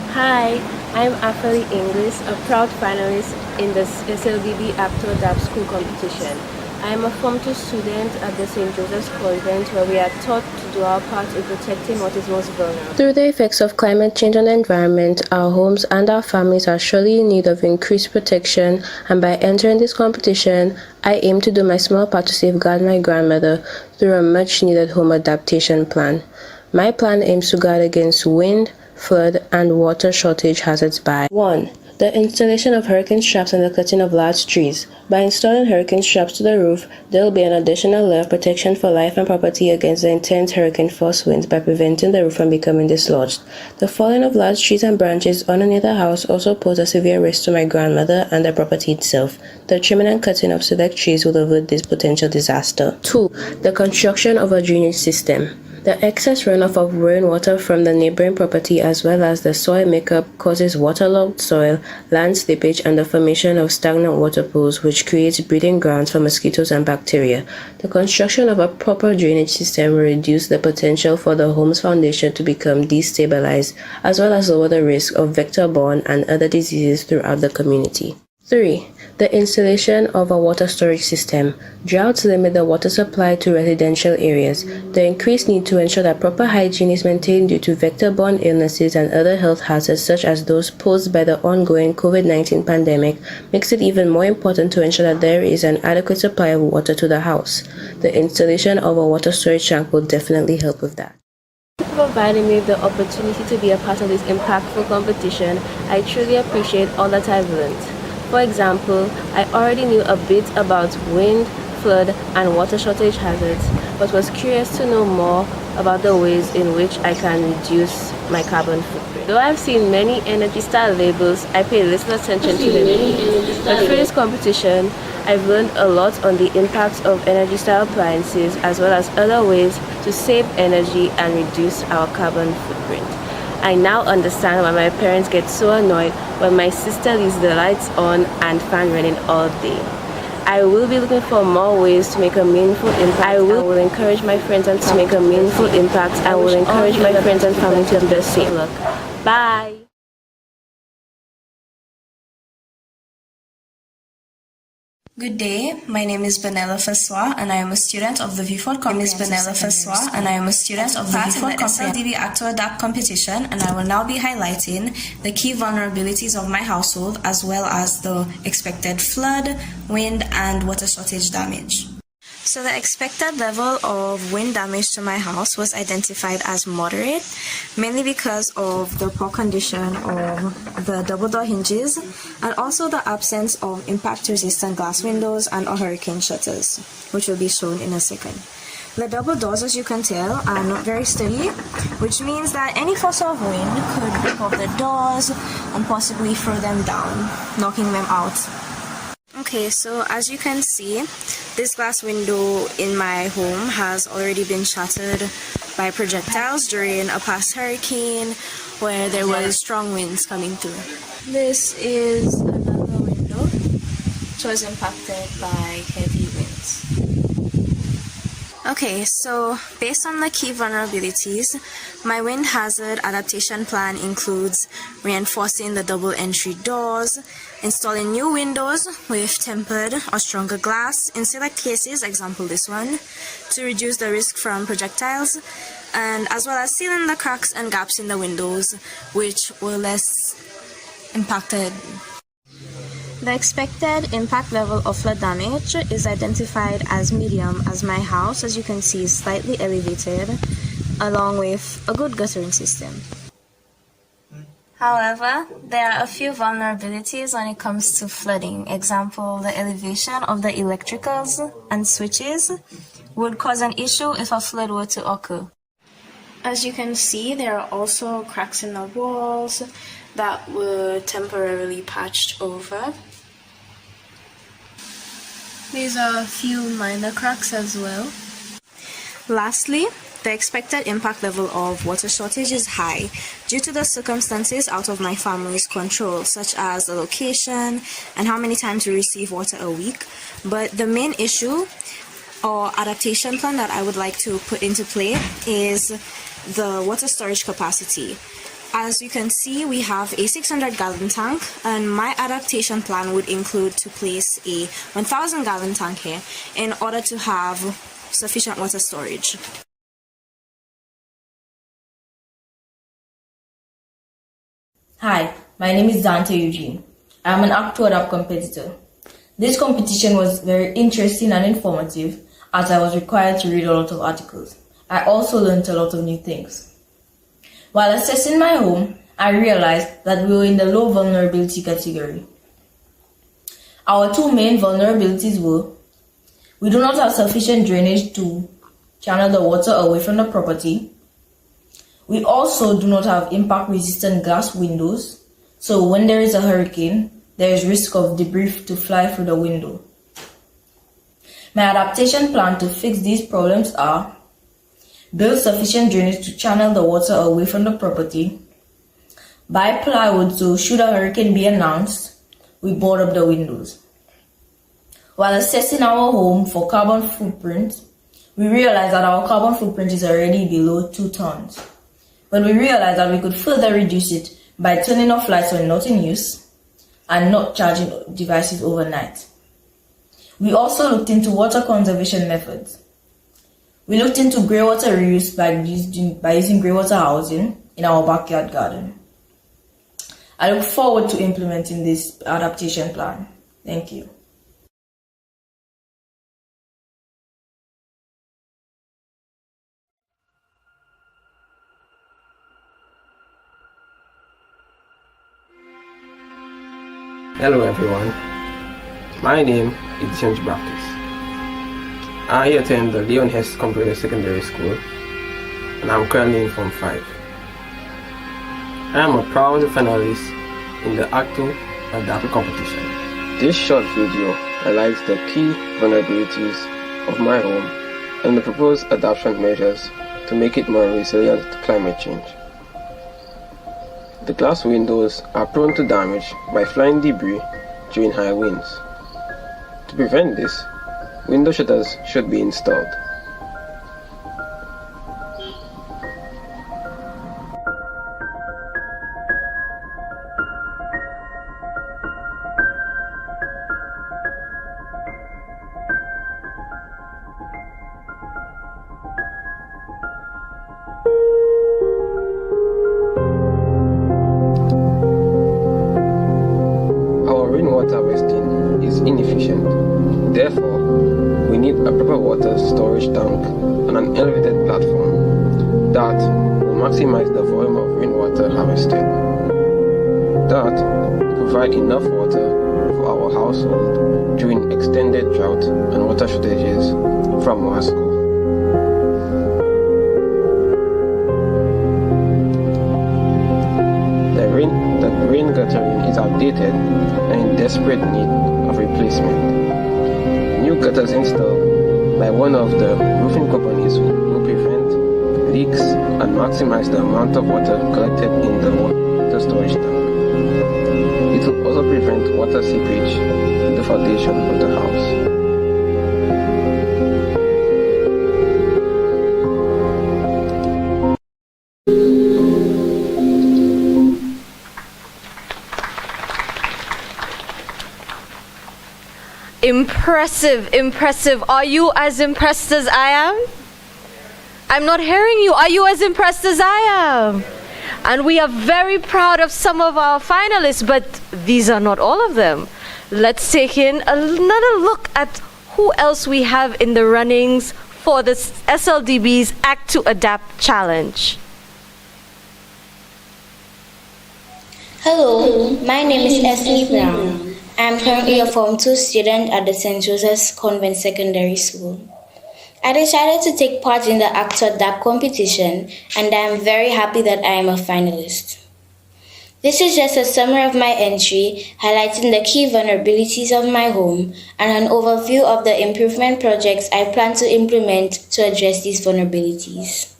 Hi, I'm Afali Inglis, a proud finalist in the SLDB Act to Adapt school competition. I am a Form 2 student at the St. Joseph's Convent, where we are taught to do our part in protecting what is most vulnerable. Through the effects of climate change on the environment, our homes and our families are surely in need of increased protection, and by entering this competition, I aim to do my small part to safeguard my grandmother through a much-needed home adaptation plan. My plan aims to guard against wind, flood, and water shortage hazards by 1. The installation of hurricane straps and the cutting of large trees. By installing hurricane straps to the roof, there will be an additional layer of protection for life and property against the intense hurricane force winds by preventing the roof from becoming dislodged. The falling of large trees and branches underneath the house also pose a severe risk to my grandmother and the property itself. The trimming and cutting of select trees will avert this potential disaster. 2. The construction of a drainage system. The excess runoff of rainwater from the neighboring property as well as the soil makeup causes waterlogged soil, land slippage, and the formation of stagnant water pools, which creates breeding grounds for mosquitoes and bacteria. The construction of a proper drainage system will reduce the potential for the home's foundation to become destabilized, as well as lower the risk of vector-borne and other diseases throughout the community. 3. The installation of a water storage system. Droughts limit the water supply to residential areas. The increased need to ensure that proper hygiene is maintained due to vector-borne illnesses and other health hazards such as those posed by the ongoing COVID-19 pandemic makes it even more important to ensure that there is an adequate supply of water to the house. The installation of a water storage tank will definitely help with that. Providing me the opportunity to be a part of this impactful competition, I truly appreciate all that I've learned. For example, I already knew a bit about wind, flood, and water shortage hazards, but was curious to know more about the ways in which I can reduce my carbon footprint. Though I've seen many Energy Star labels, I pay little attention to them. But through this competition, I've learned a lot on the impact of Energy Star appliances as well as other ways to save energy and reduce our carbon footprint. I now understand why my parents get so annoyed when my sister leaves the lights on and fan running all day. I will be looking for more ways to make a meaningful impact. I will encourage my friends and to make a meaningful impact. I will encourage my friends and family to do the same. Bye. Good day, my name is Benella Faswa and I am a student of the V4 Comprehensive and I am a student of the V4 SLDB Act to Adapt competition, and I will now be highlighting the key vulnerabilities of my household as well as the expected flood, wind and water shortage damage. So the expected level of wind damage to my house was identified as moderate, mainly because of the poor condition of the double door hinges and also the absence of impact-resistant glass windows and or hurricane shutters, which will be shown in a second. The double doors, as you can tell, are not very steady, which means that any force of wind could break off the doors and possibly throw them down, knocking them out. Okay, so as you can see, this glass window in my home has already been shattered by projectiles during a past hurricane where there was strong winds coming through. This is another window which was impacted by heavy winds. Okay, so based on the key vulnerabilities, my wind hazard adaptation plan includes reinforcing the double entry doors, installing new windows with tempered or stronger glass in select cases, example this one, to reduce the risk from projectiles, and as well as sealing the cracks and gaps in the windows, which were less impacted. The expected impact level of flood damage is identified as medium, as my house, as you can see, is slightly elevated, along with a good guttering system. However, there are a few vulnerabilities when it comes to flooding. Example, the elevation of the electricals and switches would cause an issue if a flood were to occur. As you can see, there are also cracks in the walls that were temporarily patched over. These are a few minor cracks as well. Lastly, the expected impact level of water shortage is high due to the circumstances out of my family's control, such as the location and how many times we receive water a week. But the main issue or adaptation plan that I would like to put into play is the water storage capacity. As you can see, we have a 600-gallon tank, and my adaptation plan would include to place a 1,000-gallon tank here in order to have sufficient water storage. Hi, my name is Dante Eugene. I am an Act to Adapt competitor. This competition was very interesting and informative as I was required to read a lot of articles. I also learned a lot of new things. While assessing my home, I realized that we were in the low vulnerability category. Our two main vulnerabilities were: we do not have sufficient drainage to channel the water away from the property. We also do not have impact-resistant glass windows, so when there is a hurricane, there is risk of debris to fly through the window. My adaptation plan to fix these problems are: build sufficient drainage to channel the water away from the property, buy plywood so should a hurricane be announced, we board up the windows. While assessing our home for carbon footprint, we realized that our carbon footprint is already below 2 tons. But we realized that we could further reduce it by turning off lights when not in use and not charging devices overnight. We also looked into water conservation methods. We looked into greywater reuse by using greywater housing in our backyard garden. I look forward to implementing this adaptation plan. Thank you. Hello everyone, my name is James Baptist. I attend the Leon Hess Comprehensive Secondary School and I'm currently in Form 5. I am a proud finalist in the Act 2 Adapt competition. This short video highlights the key vulnerabilities of my home and the proposed adaptation measures to make it more resilient to climate change. The glass windows are prone to damage by flying debris during high winds. To prevent this, window shutters should be installed. Water harvesting is inefficient. Therefore, we need a proper water storage tank on an elevated platform that will maximize the volume of rainwater harvested. That will provide enough water for our household during extended drought and water shortages from our school. The rain guttering is outdated and in desperate need of replacement. New gutters installed by one of the roofing companies will prevent leaks and maximize the amount of water collected in the water storage tank. It will also prevent water seepage in the foundation of the house. Impressive, impressive. Are you as impressed as I am? I'm not hearing you. Are you as impressed as I am? And we are very proud of some of our finalists, but these are not all of them. Let's take in another look at who else we have in the runnings for the SLDB's Act to Adapt Challenge. Hello, my name is Esme Brown. I am currently a Form 2 student at the St. Joseph's Convent Secondary School. I decided to take part in the Act to Adapt competition, and I am very happy that I am a finalist. This is just a summary of my entry, highlighting the key vulnerabilities of my home and an overview of the improvement projects I plan to implement to address these vulnerabilities.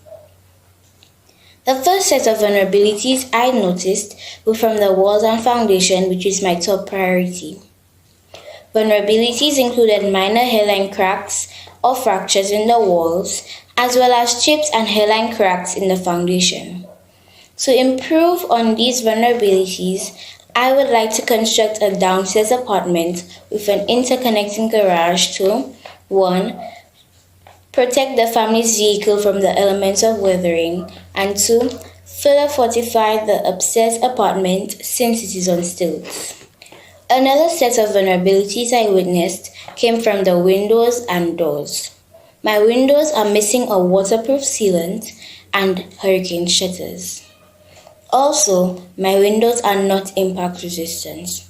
The first set of vulnerabilities I noticed were from the walls and foundation, which is my top priority. Vulnerabilities included minor hairline cracks or fractures in the walls, as well as chips and hairline cracks in the foundation. To improve on these vulnerabilities, I would like to construct a downstairs apartment with an interconnecting garage to 1. Protect the family's vehicle from the elements of weathering, and 2. Further fortify the upstairs apartment since it is on stilts. Another set of vulnerabilities I witnessed came from the windows and doors. My windows are missing a waterproof sealant and hurricane shutters. Also, my windows are not impact resistant.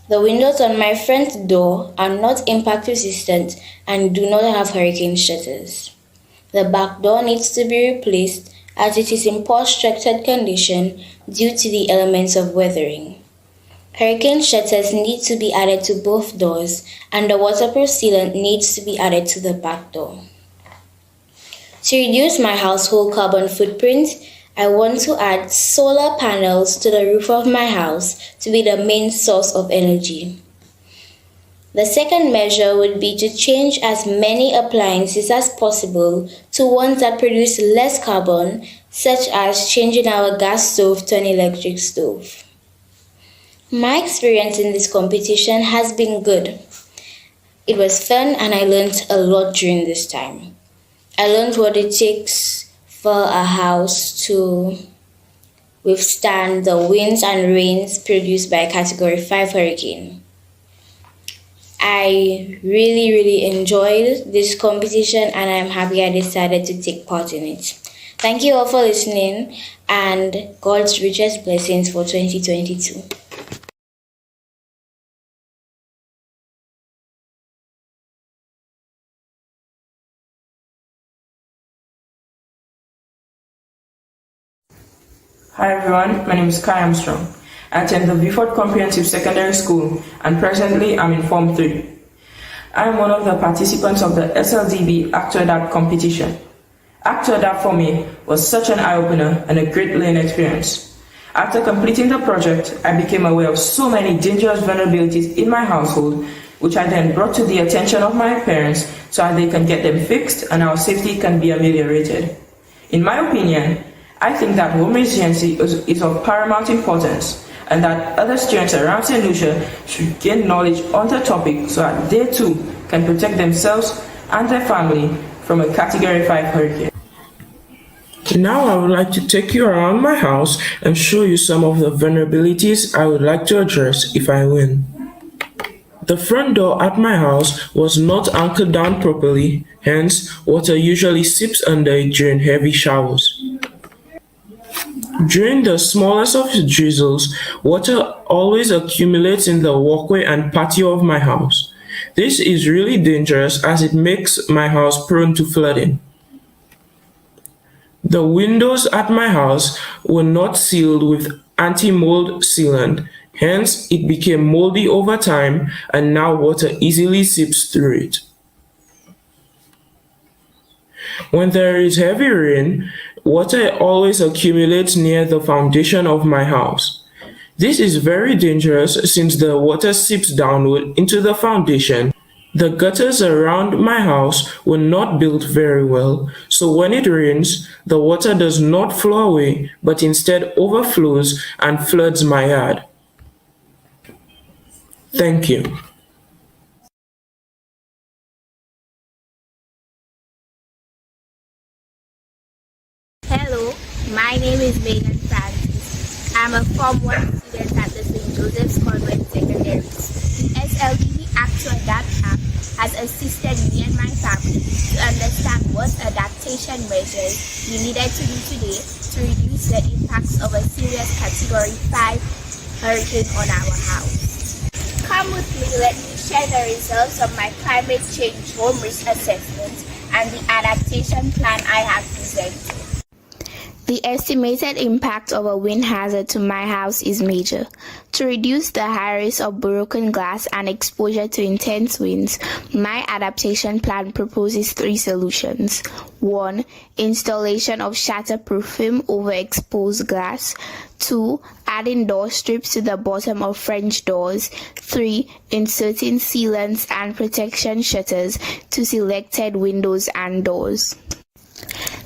The windows on my front door are not impact resistant and do not have hurricane shutters. The back door needs to be replaced as it is in poor structured condition due to the elements of weathering. Hurricane shutters need to be added to both doors, and the waterproof sealant needs to be added to the back door. To reduce my household carbon footprint, I want to add solar panels to the roof of my house to be the main source of energy. The second measure would be to change as many appliances as possible to ones that produce less carbon, such as changing our gas stove to an electric stove. My experience in this competition has been good. It was fun and I learned a lot during this time. I learned what it takes for a house to withstand the winds and rains produced by a Category 5 hurricane. I really enjoyed this competition and I'm happy I decided to take part in it. Thank you all for listening and God's richest blessings for 2022. Hi everyone, my name is Kai Armstrong. I attend the Viewford Comprehensive Secondary School and presently I'm in Form 3. I am one of the participants of the SLDB Act to Adapt competition. Act to Adapt for me was such an eye-opener and a great learning experience. After completing the project, I became aware of so many dangerous vulnerabilities in my household, which I then brought to the attention of my parents so that they can get them fixed and our safety can be ameliorated. In my opinion, I think that home resiliency is of paramount importance and that other students around St. Lucia should gain knowledge on the topic so that they too can protect themselves and their family from a Category 5 hurricane. Now I would like to take you around my house and show you some of the vulnerabilities I would like to address if I win. The front door at my house was not anchored down properly, hence water usually seeps under it during heavy showers. During the smallest of drizzles, water always accumulates in the walkway and patio of my house. This is really dangerous as it makes my house prone to flooding. The windows at my house were not sealed with anti-mold sealant, hence it became moldy over time and now water easily seeps through it. When there is heavy rain, water always accumulates near the foundation of my house. This is very dangerous since the water seeps downward into the foundation. The gutters around my house were not built very well, so when it rains, the water does not flow away, but instead overflows and floods my yard. Thank you. Hello, my name is Megan Francis. I'm a Form 1 student at the St. Joseph's Convent Secondary. The SLDB Act to Adapt App has assisted me and my family to understand what adaptation measures we needed to do today to reduce the impacts of a serious Category 5 hurricane on our house. Come with me, let me share the results of my climate change home risk assessment and the adaptation plan I have presented. The estimated impact of a wind hazard to my house is major. To reduce the high risk of broken glass and exposure to intense winds, my adaptation plan proposes 3 solutions. 1. Installation of shatterproof film over exposed glass. 2. Adding door strips to the bottom of French doors. 3. Inserting sealants and protection shutters to selected windows and doors.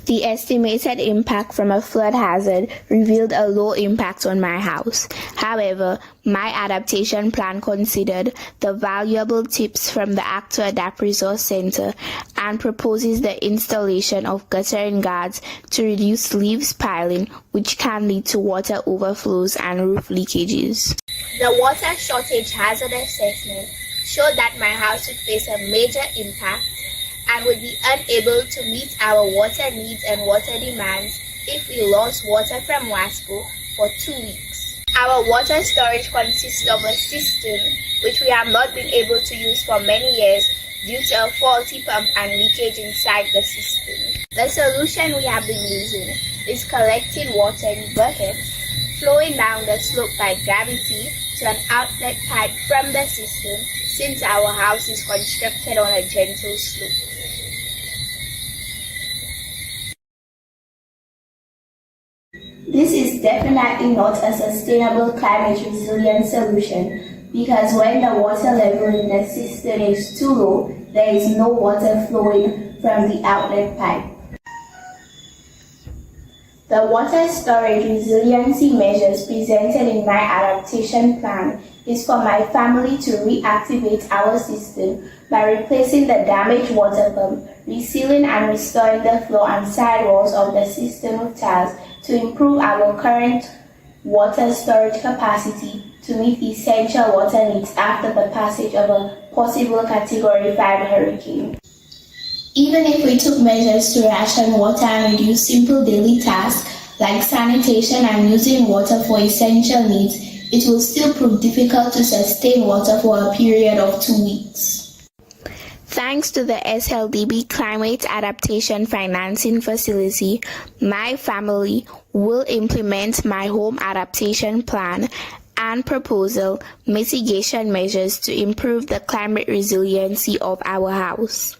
The estimated impact from a flood hazard revealed a low impact on my house. However, my adaptation plan considered the valuable tips from the Act to Adapt Resource Center and proposes the installation of guttering guards to reduce leaves piling, which can lead to water overflows and roof leakages. The water shortage hazard assessment showed that my house would face a major impact and would be unable to meet our water needs and water demands if we lost water from WASCO for 2 weeks. Our water storage consists of a cistern which we have not been able to use for many years due to a faulty pump and leakage inside the cistern. The solution we have been using is collecting water in buckets, flowing down the slope by gravity to an outlet pipe from the cistern since our house is constructed on a gentle slope. This is definitely not a sustainable climate resilient solution because when the water level in the cistern is too low, there is no water flowing from the outlet pipe. The water storage resiliency measures presented in my adaptation plan is for my family to reactivate our system by replacing the damaged water pump, resealing and restoring the floor and sidewalls of the system with tiles to improve our current water storage capacity to meet essential water needs after the passage of a possible Category 5 hurricane. Even if we took measures to ration water and reduce simple daily tasks like sanitation and using water for essential needs, it will still prove difficult to sustain water for a period of 2 weeks. Thanks to the SLDB Climate Adaptation Financing Facility, my family will implement my home adaptation plan and proposal mitigation measures to improve the climate resiliency of our house.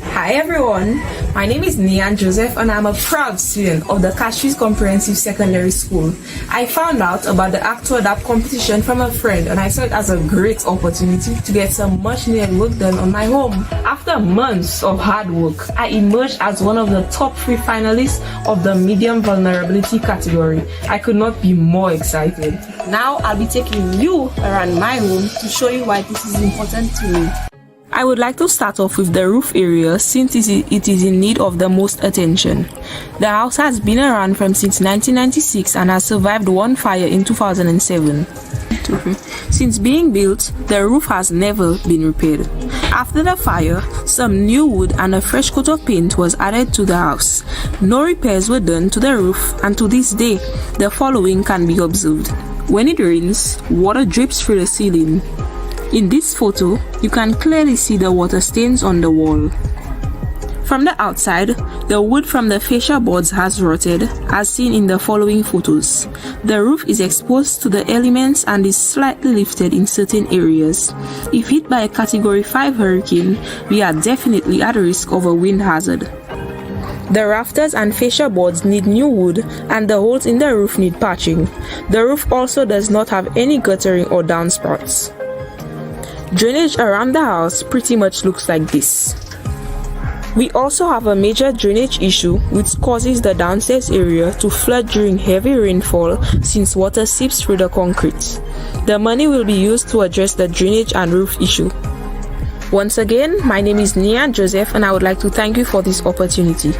Hi everyone, my name is Nian Joseph and I'm a proud student of the Cashries Comprehensive Secondary School. I found out about the Act to Adapt competition from a friend and I saw it as a great opportunity to get some much needed work done on my home. After months of hard work, I emerged as one of the top 3 finalists of the medium vulnerability category. I could not be more excited. Now I'll be taking you around my home to show you why this is important to me. I would like to start off with the roof area since it is in need of the most attention. The house has been around since 1996 and has survived one fire in 2007. Since being built, the roof has never been repaired. After the fire, some new wood and a fresh coat of paint was added to the house. No repairs were done to the roof, and to this day, the following can be observed. When it rains, water drips through the ceiling. In this photo, you can clearly see the water stains on the wall. From the outside, the wood from the fascia boards has rotted, as seen in the following photos. The roof is exposed to the elements and is slightly lifted in certain areas. If hit by a Category 5 hurricane, we are definitely at risk of a wind hazard. The rafters and fascia boards need new wood and the holes in the roof need patching. The roof also does not have any guttering or downspouts. Drainage around the house pretty much looks like this. We also have a major drainage issue which causes the downstairs area to flood during heavy rainfall since water seeps through the concrete. The money will be used to address the drainage and roof issue. Once again, my name is Nia Joseph and I would like to thank you for this opportunity.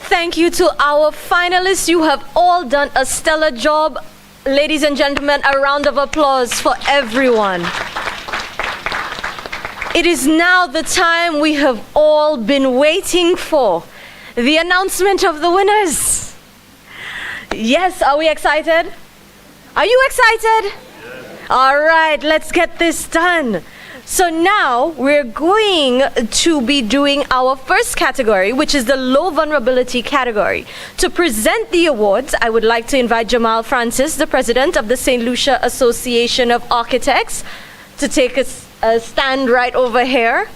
Thank you to our finalists. You have all done a stellar job. Ladies and gentlemen, a round of applause for everyone. It is now the time we have all been waiting for, the announcement of the winners. Yes, are we excited? Are you excited? Yes. All right, let's get this done. So now we're going to be doing our first category, which is the low vulnerability category. To present the awards, I would like to invite Jamal Francis, the president of the St. Lucia Association of Architects, to take a stand right over here.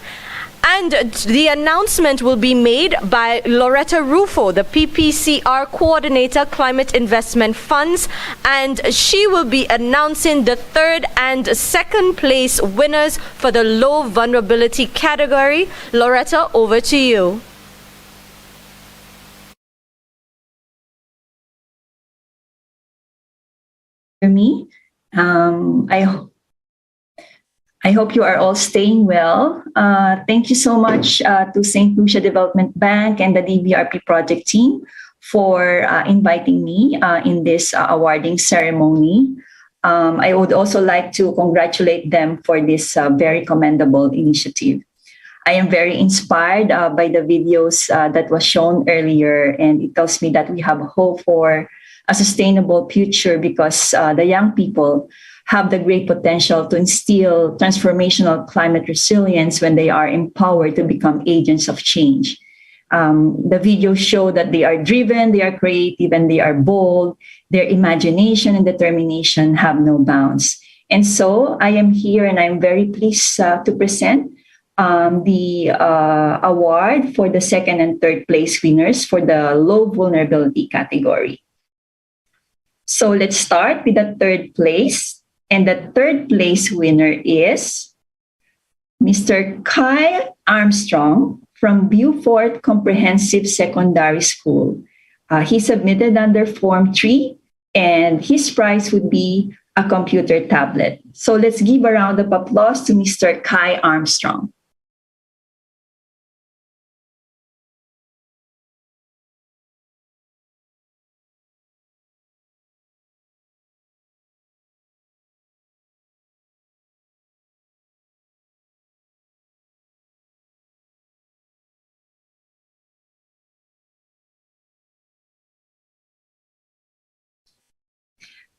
And the announcement will be made by Loretta Rufo, the PPCR Coordinator, Climate Investment Funds, and she will be announcing the 3rd and 2nd place winners for the low vulnerability category. Loretta, over to you. For me, I hope you are all staying well. Thank you so much to St. Lucia Development Bank and the DBRP project team for inviting me in this awarding ceremony. I would also like to congratulate them for this very commendable initiative. I am very inspired by the videos that was shown earlier, and it tells me that we have hope for a sustainable future because the young people have the great potential to instill transformational climate resilience when they are empowered to become agents of change. The videos show that they are driven, they are creative, and they are bold. Their imagination and determination have no bounds. And so I am here and I'm very pleased to present the award for the second and third place winners for the low vulnerability category. So let's start with the third place. And the third place winner is Mr. Kyle Armstrong from Beaufort Comprehensive Secondary School. He submitted under Form 3, and his prize would be a computer tablet. So let's give a round of applause to Mr. Kyle Armstrong.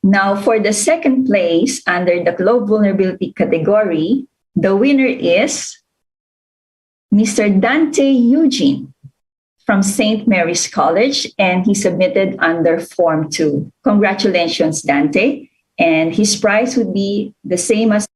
Now, for the second place under the low vulnerability category, the winner is Mr. Dante Eugene from St. Mary's College, and he submitted under Form 2. Congratulations, Dante. And his prize would be the same as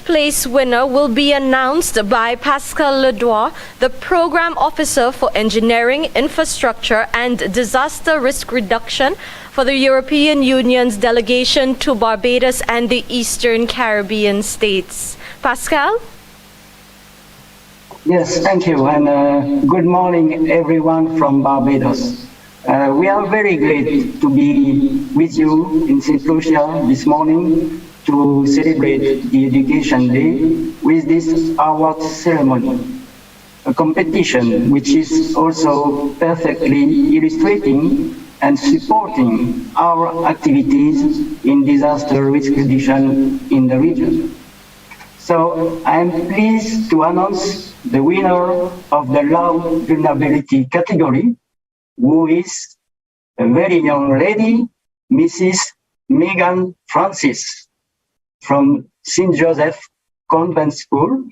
place winner will be announced by Pascal Ledoux, the Program Officer for Engineering, Infrastructure and Disaster Risk Reduction for the European Union's delegation to Barbados and the Eastern Caribbean states. Pascal? Yes, thank you, and good morning everyone from Barbados. We are very glad to be with you in St. Lucia this morning to celebrate the Education Day with this award ceremony, a competition which is also perfectly illustrating and supporting our activities in disaster risk reduction in the region. So I am pleased to announce the winner of the low vulnerability category, who is a very young lady, Mrs. Megan Francis, from St. Joseph Convent School,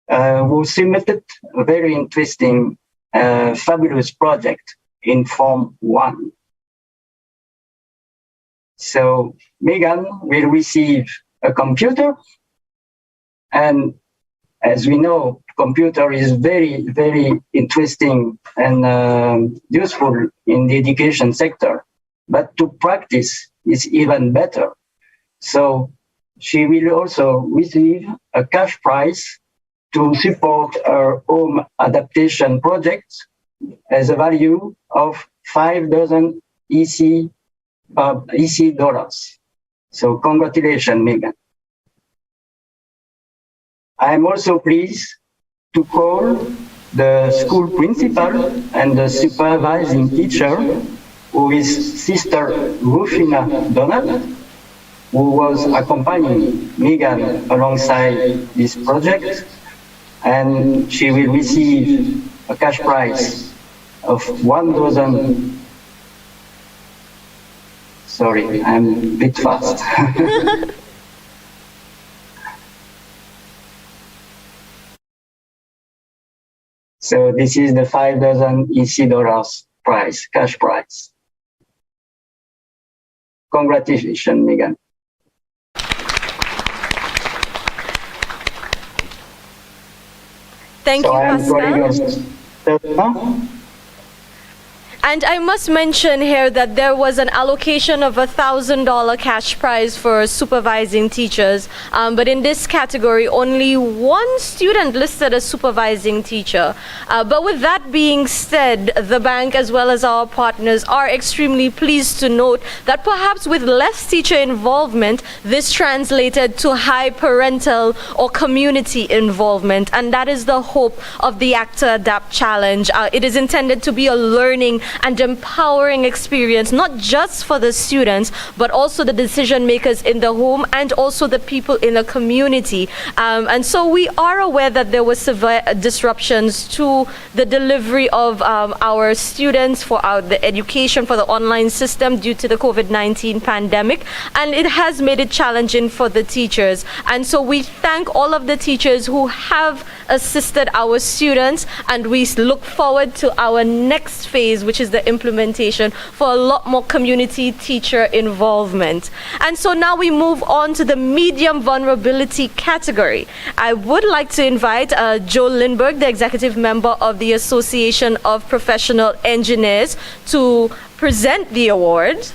who submitted a very interesting, fabulous project in Form 1. So Megan will receive a computer, and as we know, computer is very, very interesting and useful in the education sector, but to practice is even better. So she will also receive a cash prize to support her home adaptation project as a value of 5,000 EC dollars. So congratulations, Megan. I am also pleased to call the school principal and the supervising teacher, who is Sister Rufina Donald, who was accompanying Megan alongside this project, and she will receive a cash prize of 1,000. Sorry, I'm a bit fast. So this is the 5,000 EC dollars prize, cash prize. Congratulations, Megan. Thank you, Pascal. And I must mention here that there was an allocation of $1,000 cash prize for supervising teachers. But in this category, only one student listed as supervising teacher. But with that being said, the bank as well as our partners are extremely pleased to note that perhaps with less teacher involvement, this translated to high parental or community involvement. And that is the hope of the Act to Adapt Challenge. It is intended to be a learning and empowering experience, not just for the students, but also the decision makers in the home and also the people in the community. And so we are aware that there were severe disruptions to the delivery of our students for the education for the online system due to the COVID-19 pandemic, and it has made it challenging for the teachers. And so we thank all of the teachers who have assisted our students, and we look forward to our next phase, which is the implementation for a lot more community teacher involvement. And so now we move on to the medium vulnerability category. I would like to invite Joe Lindbergh, the executive member of the Association of Professional Engineers, to present the award.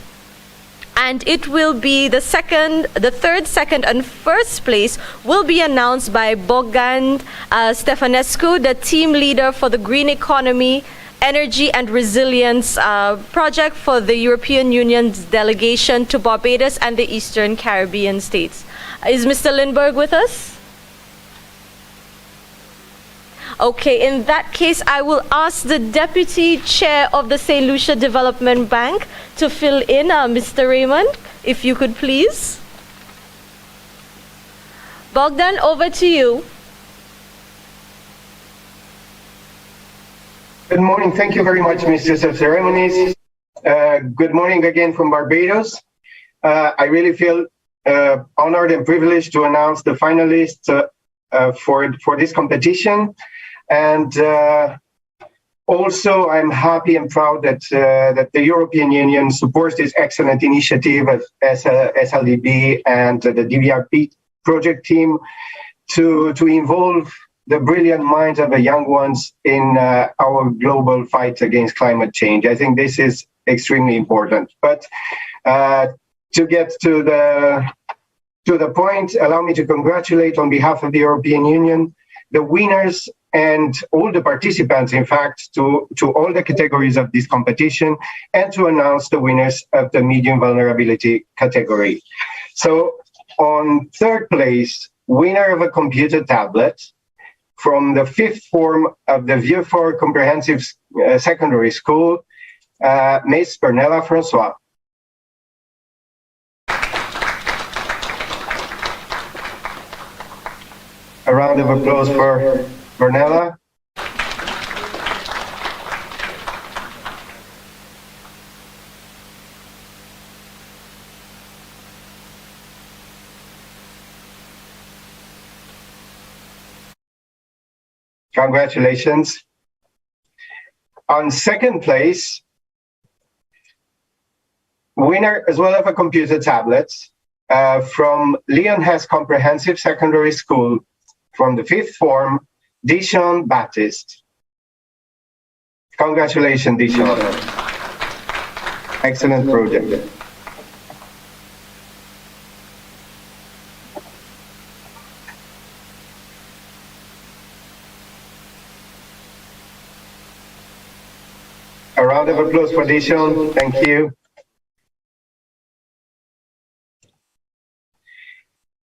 And it will be the third, second, and first place will be announced by Bogdan Stefanescu, the team leader for the Green Economy, Energy and Resilience project for the European Union's delegation to Barbados and the Eastern Caribbean states. Is Mr. Lindbergh with us? Okay, in that case, I will ask the Deputy Chair of the St. Lucia Development Bank to fill in, Mr. Raymond, if you could please. Bogdan, over to you. Good morning. Thank you very much, Mistress of Ceremonies. Good morning again from Barbados. I really feel honored and privileged to announce the finalists for this competition. And also, I'm happy and proud that the European Union supports this excellent initiative of SLDB and the DVRP project team to involve the brilliant minds of the young ones in our global fight against climate change. I think this is extremely important. But to get to the point, allow me to congratulate on behalf of the European Union the winners and all the participants, in fact, to all the categories of this competition, and to announce the winners of the medium vulnerability category. So on third place, winner of a computer tablet from the fifth form of the Vieux-Fort Comprehensive Secondary School, Miss Bernella Francois. A round of applause for Bernella. Congratulations. On second place, winner as well of a computer tablet from Leon Hess Comprehensive Secondary School from the fifth form, Dishon Baptiste. Congratulations, Dishon. Excellent project. A round of applause for Dishon. Thank you.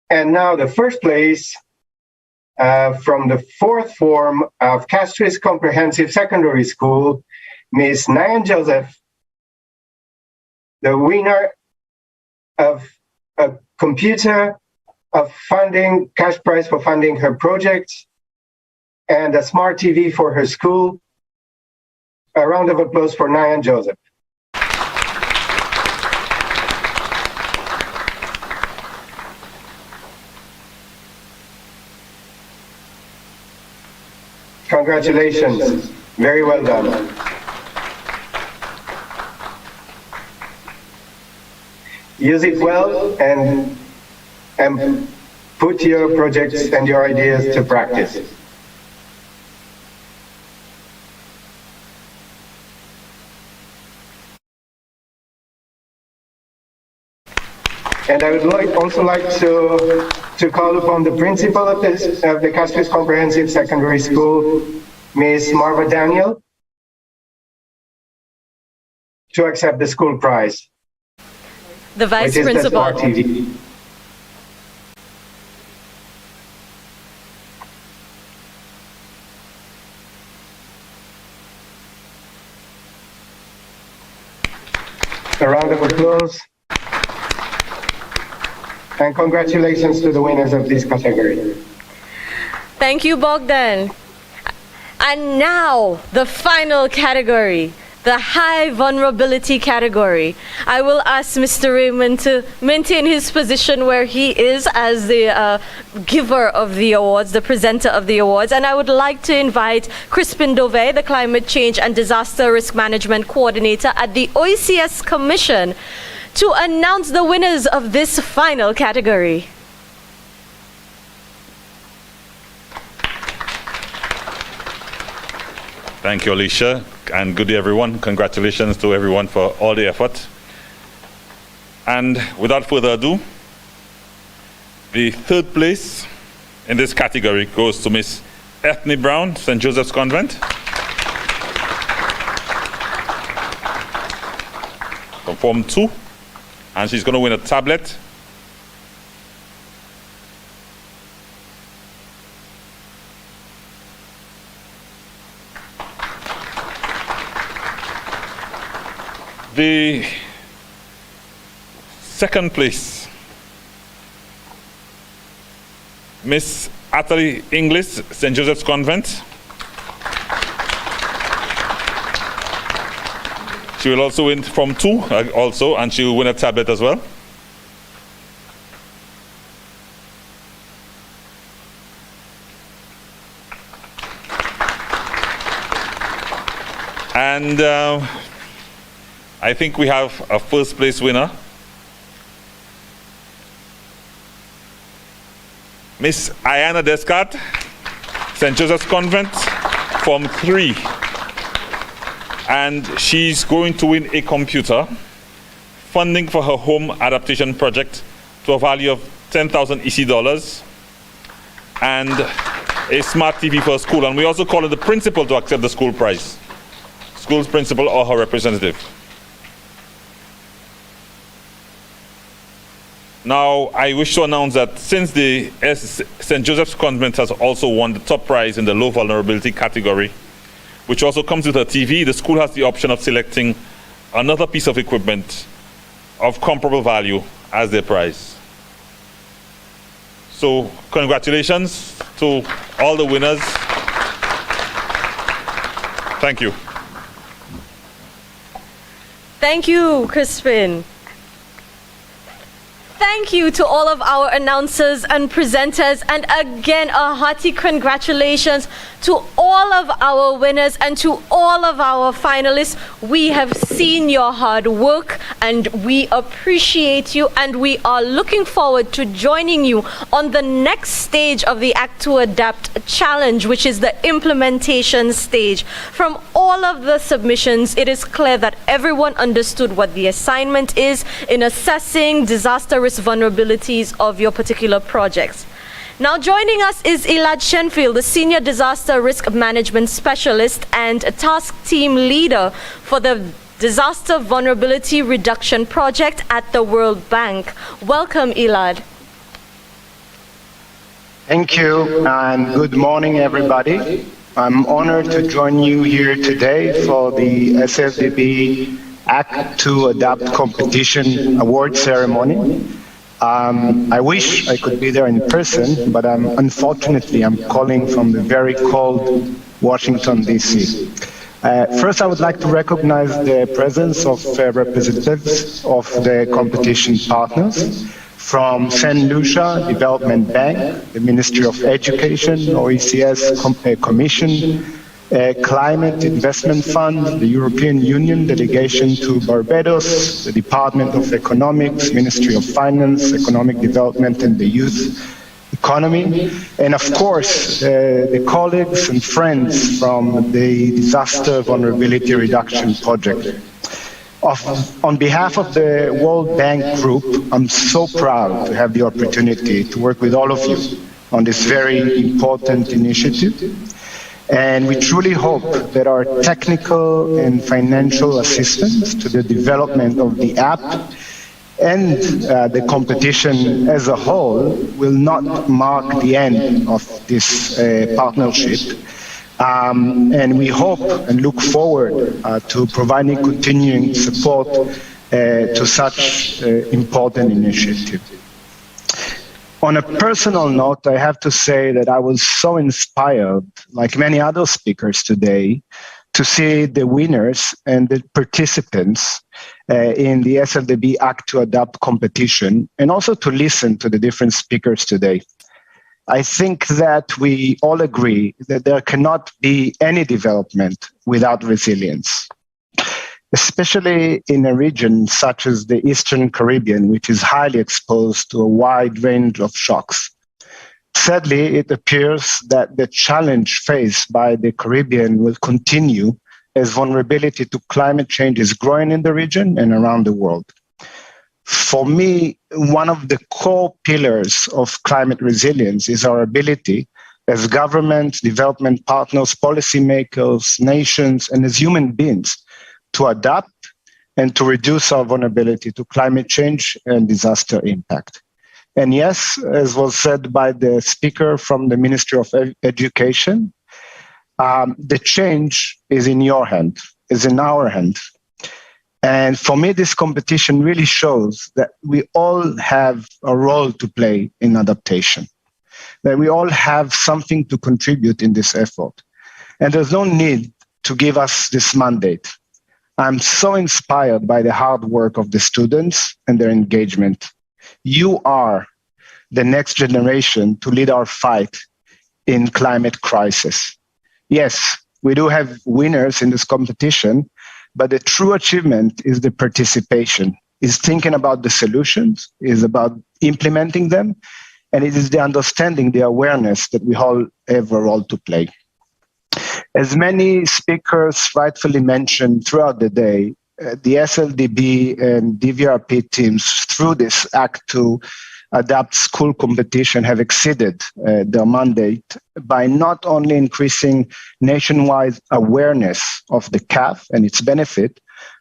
And now the first place from the fourth form of Castries Comprehensive Secondary School, Miss Nayan Joseph, the winner of a computer of funding, cash prize for funding her project, and a smart TV for her school. A round of applause for Nayan Joseph. Congratulations. Very well done. Use it well and put your projects and your ideas to practice. And I would also like to call upon the principal of the Castries Comprehensive Secondary School, Ms. Marva Daniel, to accept the school prize. The Vice which is Principal. the Smart TV. A round of applause. And congratulations to the winners of this category. Thank you, Bogdan. And now, the final category, the high vulnerability category. I will ask Mr. Raymond to maintain his position where he is as the giver of the awards, the presenter of the awards. And I would like to invite Crispin Dove, the Climate Change and Disaster Risk Management Coordinator at the OECS Commission, to announce the winners of this final category. Thank you, Lucia, and good day, everyone. Congratulations to everyone for all the effort. And without further ado, the third place in this category goes to Miss Ethne Brown, St. Joseph's Convent. From Form 2, and she's going to win a tablet. The second place, Miss Atali Inglis, St. Joseph's Convent. She will also win from 2 also, and she will win a tablet as well. And I think we have a first place winner. Miss Ayana Descartes, St. Joseph's Convent, Form 3. And she's going to win a computer, funding for her home adaptation project to a value of 10,000 EC dollars, and a smart TV for school. And we also call on the principal to accept the school prize, school's principal or her representative. Now, I wish to announce that since the St. Joseph's Convent has also won the top prize in the low vulnerability category, which also comes with a TV, the school has the option of selecting another piece of equipment of comparable value as their prize. So, congratulations to all the winners. Thank you. Thank you, Crispin. Thank you to all of our announcers and presenters, and again a hearty congratulations to all of our winners and to all of our finalists. We have seen your hard work and we appreciate you, and we are looking forward to joining you on the next stage of the Act to Adapt challenge, which is the implementation stage. From all of the submissions, it is clear that everyone understood what the assignment is in assessing disaster risk vulnerabilities of your particular projects. Now joining us is Elad Shenfield, the Senior Disaster Risk Management Specialist and Task Team Leader for the Disaster Vulnerability Reduction Project at the World Bank. Welcome, Elad. Thank you, and good morning, everybody. I'm honored to join you here today for the SLDB Act to Adapt Competition Award Ceremony. I wish I could be there in person, but unfortunately I'm calling from the very cold Washington, D.C. First, I would like to recognize the presence of representatives of the competition partners from St. Lucia Development Bank, the Ministry of Education, OECS Commission, Climate Investment Fund, the European Union delegation to Barbados, the Department of Economics, Ministry of Finance, Economic Development and the Youth Economy, and of course the colleagues and friends from the Disaster Vulnerability Reduction Project. On behalf of the World Bank Group, I'm so proud to have the opportunity to work with all of you on this very important initiative. And we truly hope that our technical and financial assistance to the development of the app and the competition as a whole will not mark the end of this partnership. And we hope and look forward to providing continuing support to such important initiative. On a personal note, I have to say that I was so inspired, like many other speakers today, to see the winners and the participants in the SLDB Act to Adapt competition, and also to listen to the different speakers today. I think that we all agree that there cannot be any development without resilience, especially in a region such as the Eastern Caribbean, which is highly exposed to a wide range of shocks. Sadly, it appears that the challenge faced by the Caribbean will continue as vulnerability to climate change is growing in the region and around the world. For me, one of the core pillars of climate resilience is our ability as governments, development partners, policymakers, nations, and as human beings to adapt and to reduce our vulnerability to climate change and disaster impact. And yes, as was said by the speaker from the Ministry of Education, the change is in your hand, is in our hand. And for me, this competition really shows that we all have a role to play in adaptation, that we all have something to contribute in this effort. And there's no need to give us this mandate. I'm so inspired by the hard work of the students and their engagement. You are the next generation to lead our fight in climate crisis. Yes, we do have winners in this competition, but the true achievement is the participation, is thinking about the solutions, is about implementing them, and it is the understanding, the awareness that we all have a role to play. As many speakers rightfully mentioned throughout the day, the SLDB and DVRP teams through this Act to Adapt school competition have exceeded their mandate by not only increasing nationwide awareness of the CAF and its benefit,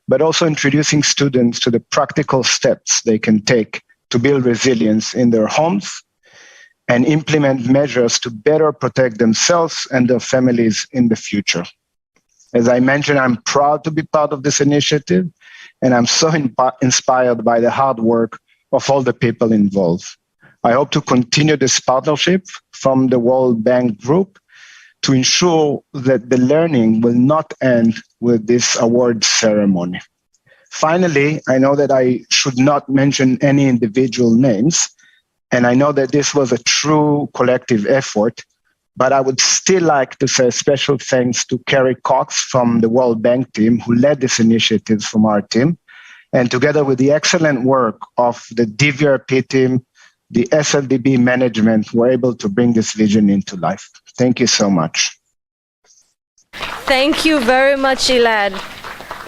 but also introducing students to the practical steps they can take to build resilience in their homes and implement measures to better protect themselves and their families in the future. As I mentioned, I'm proud to be part of this initiative, and I'm so inspired by the hard work of all the people involved. I hope to continue this partnership from the World Bank Group to ensure that the learning will not end with this award ceremony. Finally, I know that I should not mention any individual names, and I know that this was a true collective effort, but I would still like to say a special thanks to Kerry Cox from the World Bank team, who led this initiative from our team, and together with the excellent work of the DVRP team, the SLDB management were able to bring this vision into life. Thank you so much. Thank you very much, Elad.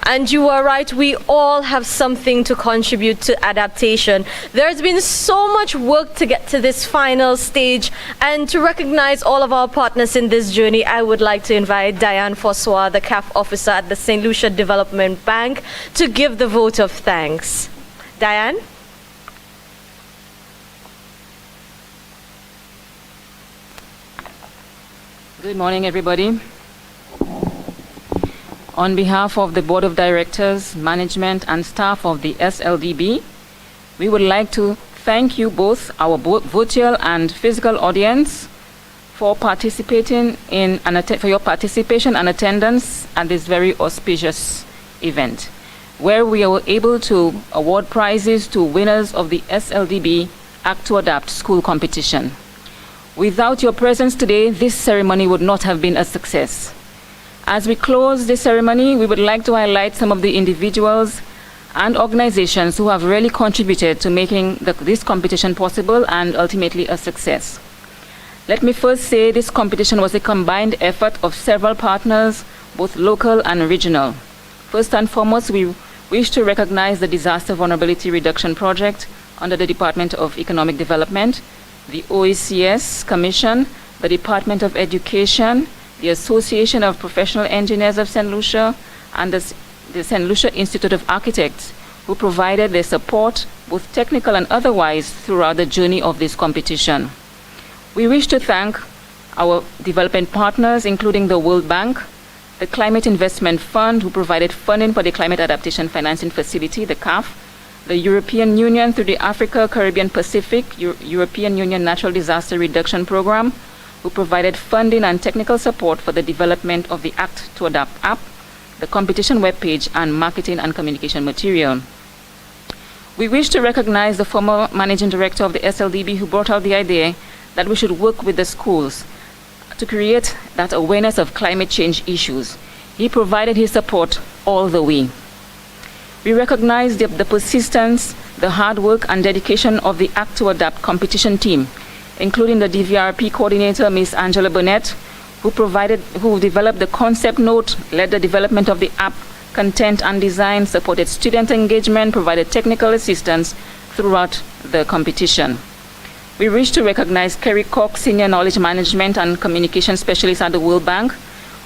And you are right, we all have something to contribute to adaptation. There's been so much work to get to this final stage, and to recognize all of our partners in this journey, I would like to invite Diane Fossois, the CAF officer at the St. Lucia Development Bank, to give the vote of thanks. Diane? Good morning, everybody. On behalf of the Board of Directors, management, and staff of the SLDB, we would like to thank you both, our virtual and physical audience, for participating in for your participation and attendance at this very auspicious event, where we were able to award prizes to winners of the SLDB Act to Adapt school competition. Without your presence today, this ceremony would not have been a success. As we close this ceremony, we would like to highlight some of the individuals and organizations who have really contributed to making this competition possible and ultimately a success. Let me first say this competition was a combined effort of several partners, both local and regional. First and foremost, we We wish to recognize the Disaster Vulnerability Reduction Project under the Department of Economic Development, the OECS Commission, the Department of Education, the Association of Professional Engineers of St. Lucia, and the St. Lucia Institute of Architects, who provided their support, both technical and otherwise, throughout the journey of this competition. We wish to thank our development partners, including the World Bank, the Climate Investment Fund, who provided funding for the Climate Adaptation Financing Facility, the CAF, the European Union through the Africa, Caribbean, Pacific, European Union Natural Disaster Reduction Program, who provided funding and technical support for the development of the Act to Adapt app, the competition webpage, and marketing and communication material. We wish to recognize the former managing director of the SLDB who brought out the idea that we should work with the schools to create that awareness of climate change issues. He provided his support all the way. We recognize the persistence, the hard work and dedication of the Act to Adapt competition team, including the DVRP coordinator, Ms. Angela Burnett, who developed the concept note, led the development of the app, content and design, supported student engagement, provided technical assistance throughout the competition. We wish to recognize Kerry Cox, Senior Knowledge Management and Communication Specialist at the World Bank,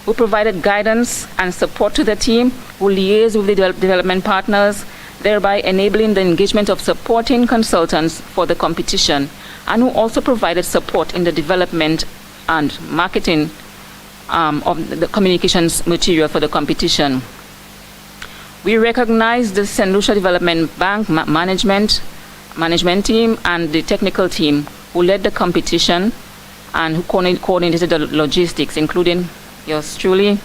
who provided guidance and support to the team, who liaised with the development partners, thereby enabling the engagement of supporting consultants for the competition, and who also provided support in the development and marketing of the communications material for the competition. We recognize the St. Lucia Development Bank management team and the technical team who led the competition and who coordinated the logistics, including yours truly,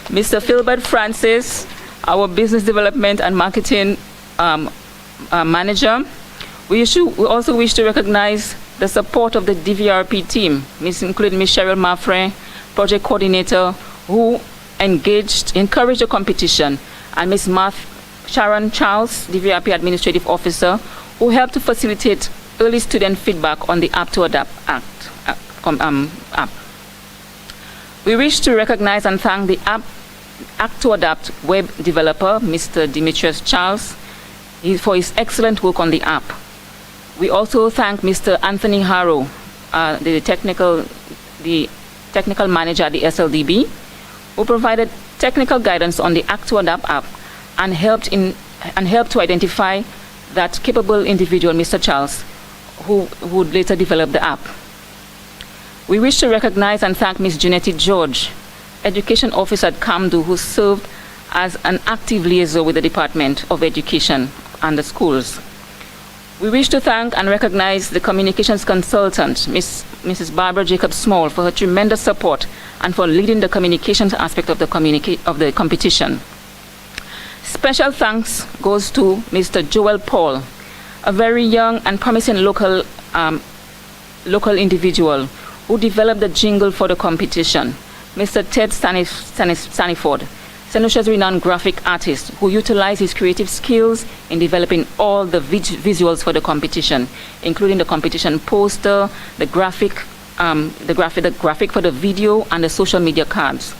Mr. Philbert Francis, our business development and marketing manager. We also wish to recognize the support of the DVRP team, including Ms. Cheryl Maffrey, project coordinator, who encouraged the competition, and Ms. Sharon Charles, DVRP administrative officer, who helped to facilitate early student feedback on the App to Adapt app. We wish to recognize and thank the Act to Adapt web developer, Mr. Demetrius Charles, for his excellent work on the app. We also thank Mr. Anthony Harrow, the technical manager at the SLDB, who provided technical guidance on the Act to Adapt app and helped to identify that capable individual, Mr. Charles, who would later develop the app. We wish to recognize and thank Ms. Janetti George, Education Officer at CAMDU, who served as an active liaison with the Department of Education and the schools. We wish to thank and recognize the communications consultant, Mrs. Barbara Jacob-Small, for her tremendous support and for leading the communications aspect of the competition. Special thanks goes to Mr. Joel Paul, a very young and promising local individual who developed the jingle for the competition. Mr. Ted Saniford, St. Lucia's renowned graphic artist, who utilized his creative skills in developing all the visuals for the competition, including the competition poster, the graphic for the video, and the social media cards.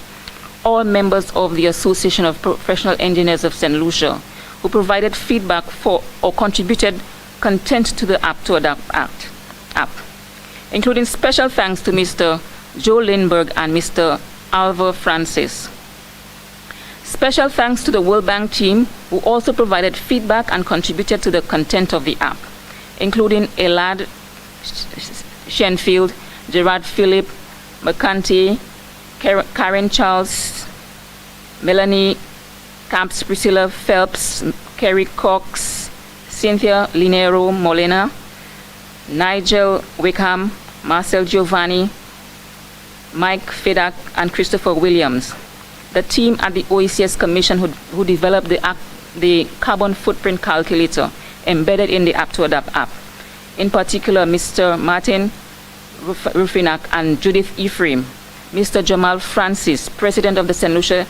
All members of the Association of Professional Engineers of St. Lucia, who provided feedback for or contributed content to the App to Adapt app, including special thanks to Mr. Joe Lindbergh and Mr. Alva Francis. Special thanks to the World Bank team, who also provided feedback and contributed to the content of the app, including Elad Shenfield, Gerard Phillip, McCanty, Karen Charles, Melanie Camps, Priscilla Phelps, Kerry Cox, Cynthia Linero Molina, Nigel Wickham, Marcel Giovanni, Mike Fedak, and Christopher Williams. The team at the OECS Commission who developed the carbon footprint calculator embedded in the App to Adapt app. In particular, Mr. Martin Rufinak and Judith Ephraim, Mr. Jamal Francis, president of the St. Lucia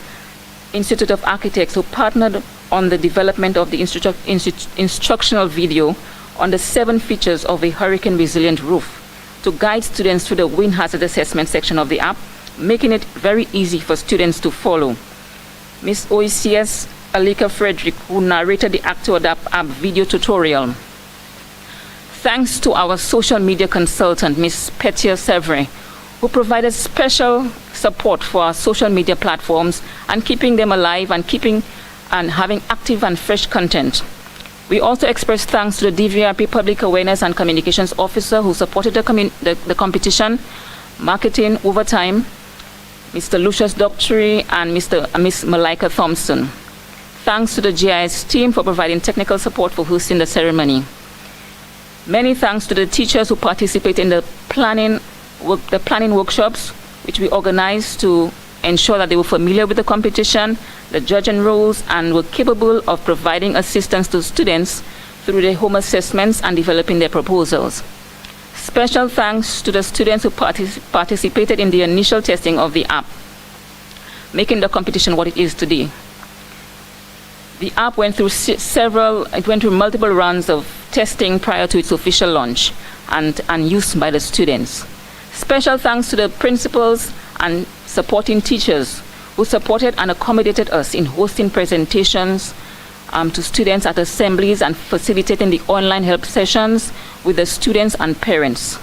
Institute of Architects, who partnered on the development of the instructional video on the 7 features of a hurricane-resilient roof to guide students through the wind hazard assessment section of the app, making it very easy for students to follow. Ms. OECS Alika Frederick, who narrated the Act to Adapt app video tutorial. Thanks to our social media consultant, Ms. Petia Sevre, who provided special support for our social media platforms and keeping them alive and having active and fresh content. We also express thanks to the DVRP Public Awareness and Communications Officer who supported the competition, marketing overtime, Mr. Lucius Doctory and Ms. Malika Thompson. Thanks to the GIS team for providing technical support for hosting the ceremony. Many thanks to the teachers who participate in the planning workshops, which we organized to ensure that they were familiar with the competition, the judging roles, and were capable of providing assistance to students through their home assessments and developing their proposals. Special thanks to the students who participated in the initial testing of the app, making the competition what it is today. The app went through multiple rounds of testing prior to its official launch and use by the students. Special thanks to the principals and supporting teachers who supported and accommodated us in hosting presentations to students at assemblies and facilitating the online help sessions with the students and parents.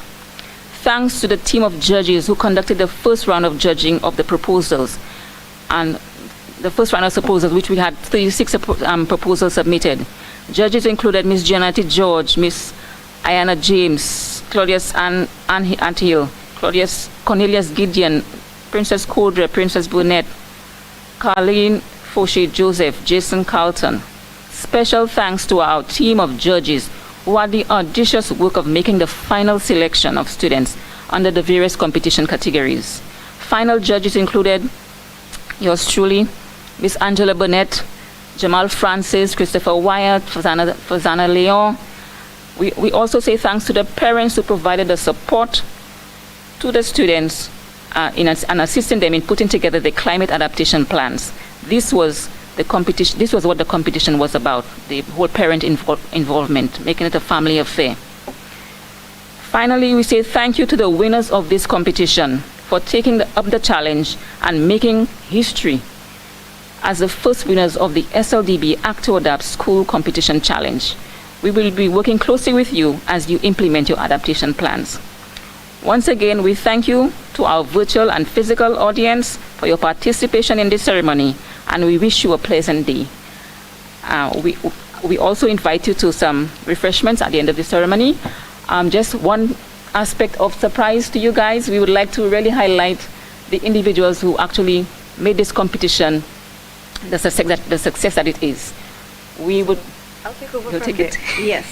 Thanks to the team of judges who conducted the first round of judging of the proposals, which we had 36 proposals submitted. Judges included Ms. Janati George, Ms. Ayana James, Claudius Ann Anthill, Cornelius Gideon, Princess Codra, Princess Burnett, Carleen Fauché Joseph, Jason Carlton. Special thanks to our team of judges who had the audacious work of making the final selection of students under the various competition categories. Final judges included yours truly, Miss Angela Burnett, Jamal Francis, Christopher Wyatt, Fazana Leon. We also say thanks to the parents who provided the support to the students and assisting them in putting together the climate adaptation plans. This was what the competition was about, the whole parent involvement, making it a family affair. Finally, we say thank you to the winners of this competition for taking up the challenge and making history as the first winners of the SLDB Act to Adapt School Competition Challenge. We will be working closely with you as you implement your adaptation plans. Once again, we thank you to our virtual and physical audience for your participation in this ceremony, and we wish you a pleasant day. We also invite you to some refreshments at the end of the ceremony. Just one aspect of surprise to you guys, we would like to really highlight the individuals who actually made this competition the success that it is. I'll take over You'll from take there. it. Yes.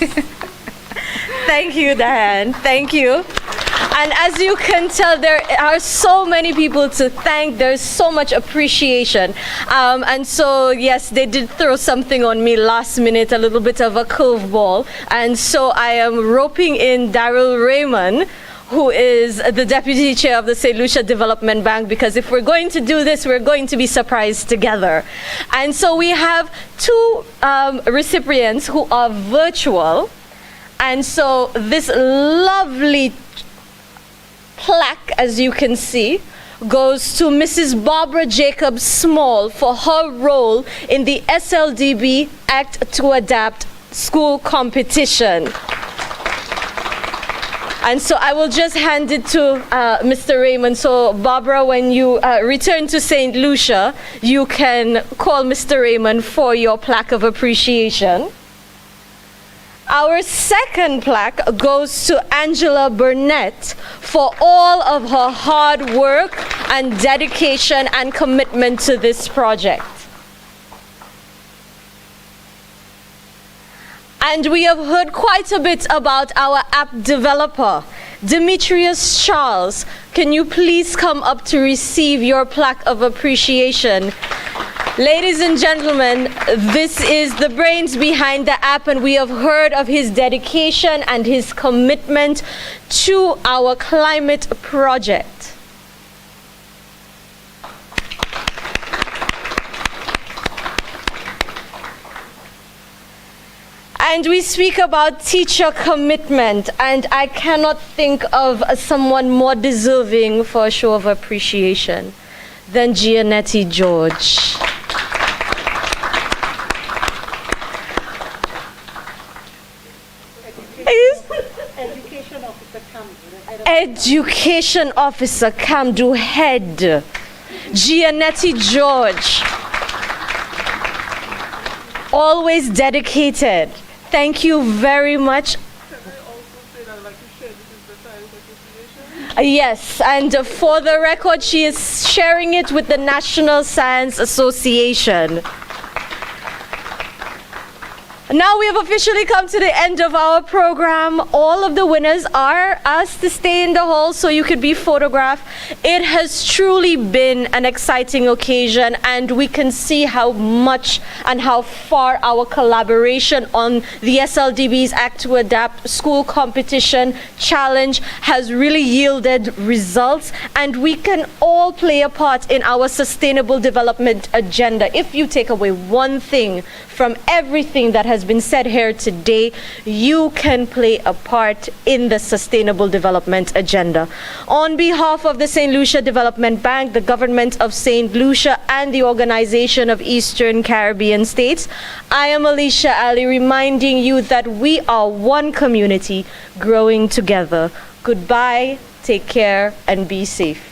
Thank you, Diane. Thank you. And as you can tell, there are so many people to thank. There's so much appreciation. And so, yes, they did throw something on me last minute, a little bit of a curveball. And so I am roping in Daryl Raymond, who is the Deputy Chair of the St. Lucia Development Bank, because if we're going to do this, we're going to be surprised together. And so we have two recipients who are virtual. And so this lovely plaque, as you can see, goes to Mrs. Barbara Jacob Small for her role in the SLDB Act to Adapt School Competition. And so I will just hand it to Mr. Raymond. So Barbara, when you return to St. Lucia, you can call Mr. Raymond for your plaque of appreciation. Our second plaque goes to Angela Burnett for all of her hard work and dedication and commitment to this project. And we have heard quite a bit about our app developer, Demetrius Charles. Can you please come up to receive your plaque of appreciation? Ladies and gentlemen, this is the brains behind the app, and we have heard of his dedication and his commitment to our climate project. And we speak about teacher commitment, and I cannot think of someone more deserving for a show of appreciation than Gianetti George. Education Officer, Camdo Head, Gianetti George. Always dedicated. Thank you very much. Yes, and for the record, she is sharing it with the National Science Association. Now we have officially come to the end of our program. All of the winners are asked to stay in the hall so you could be photographed. It has truly been an exciting occasion, and we can see how much and how far our collaboration on the SLDB's Act to Adapt School Competition Challenge has really yielded results, and we can all play a part in our sustainable development agenda. If you take away one thing from everything that has been said here today, you can play a part in the sustainable development agenda. On behalf of the St. Lucia Development Bank, the government of St. Lucia, and the Organization of Eastern Caribbean States, I am Alicia Ali, reminding you that we are one community growing together. Goodbye, take care, and be safe.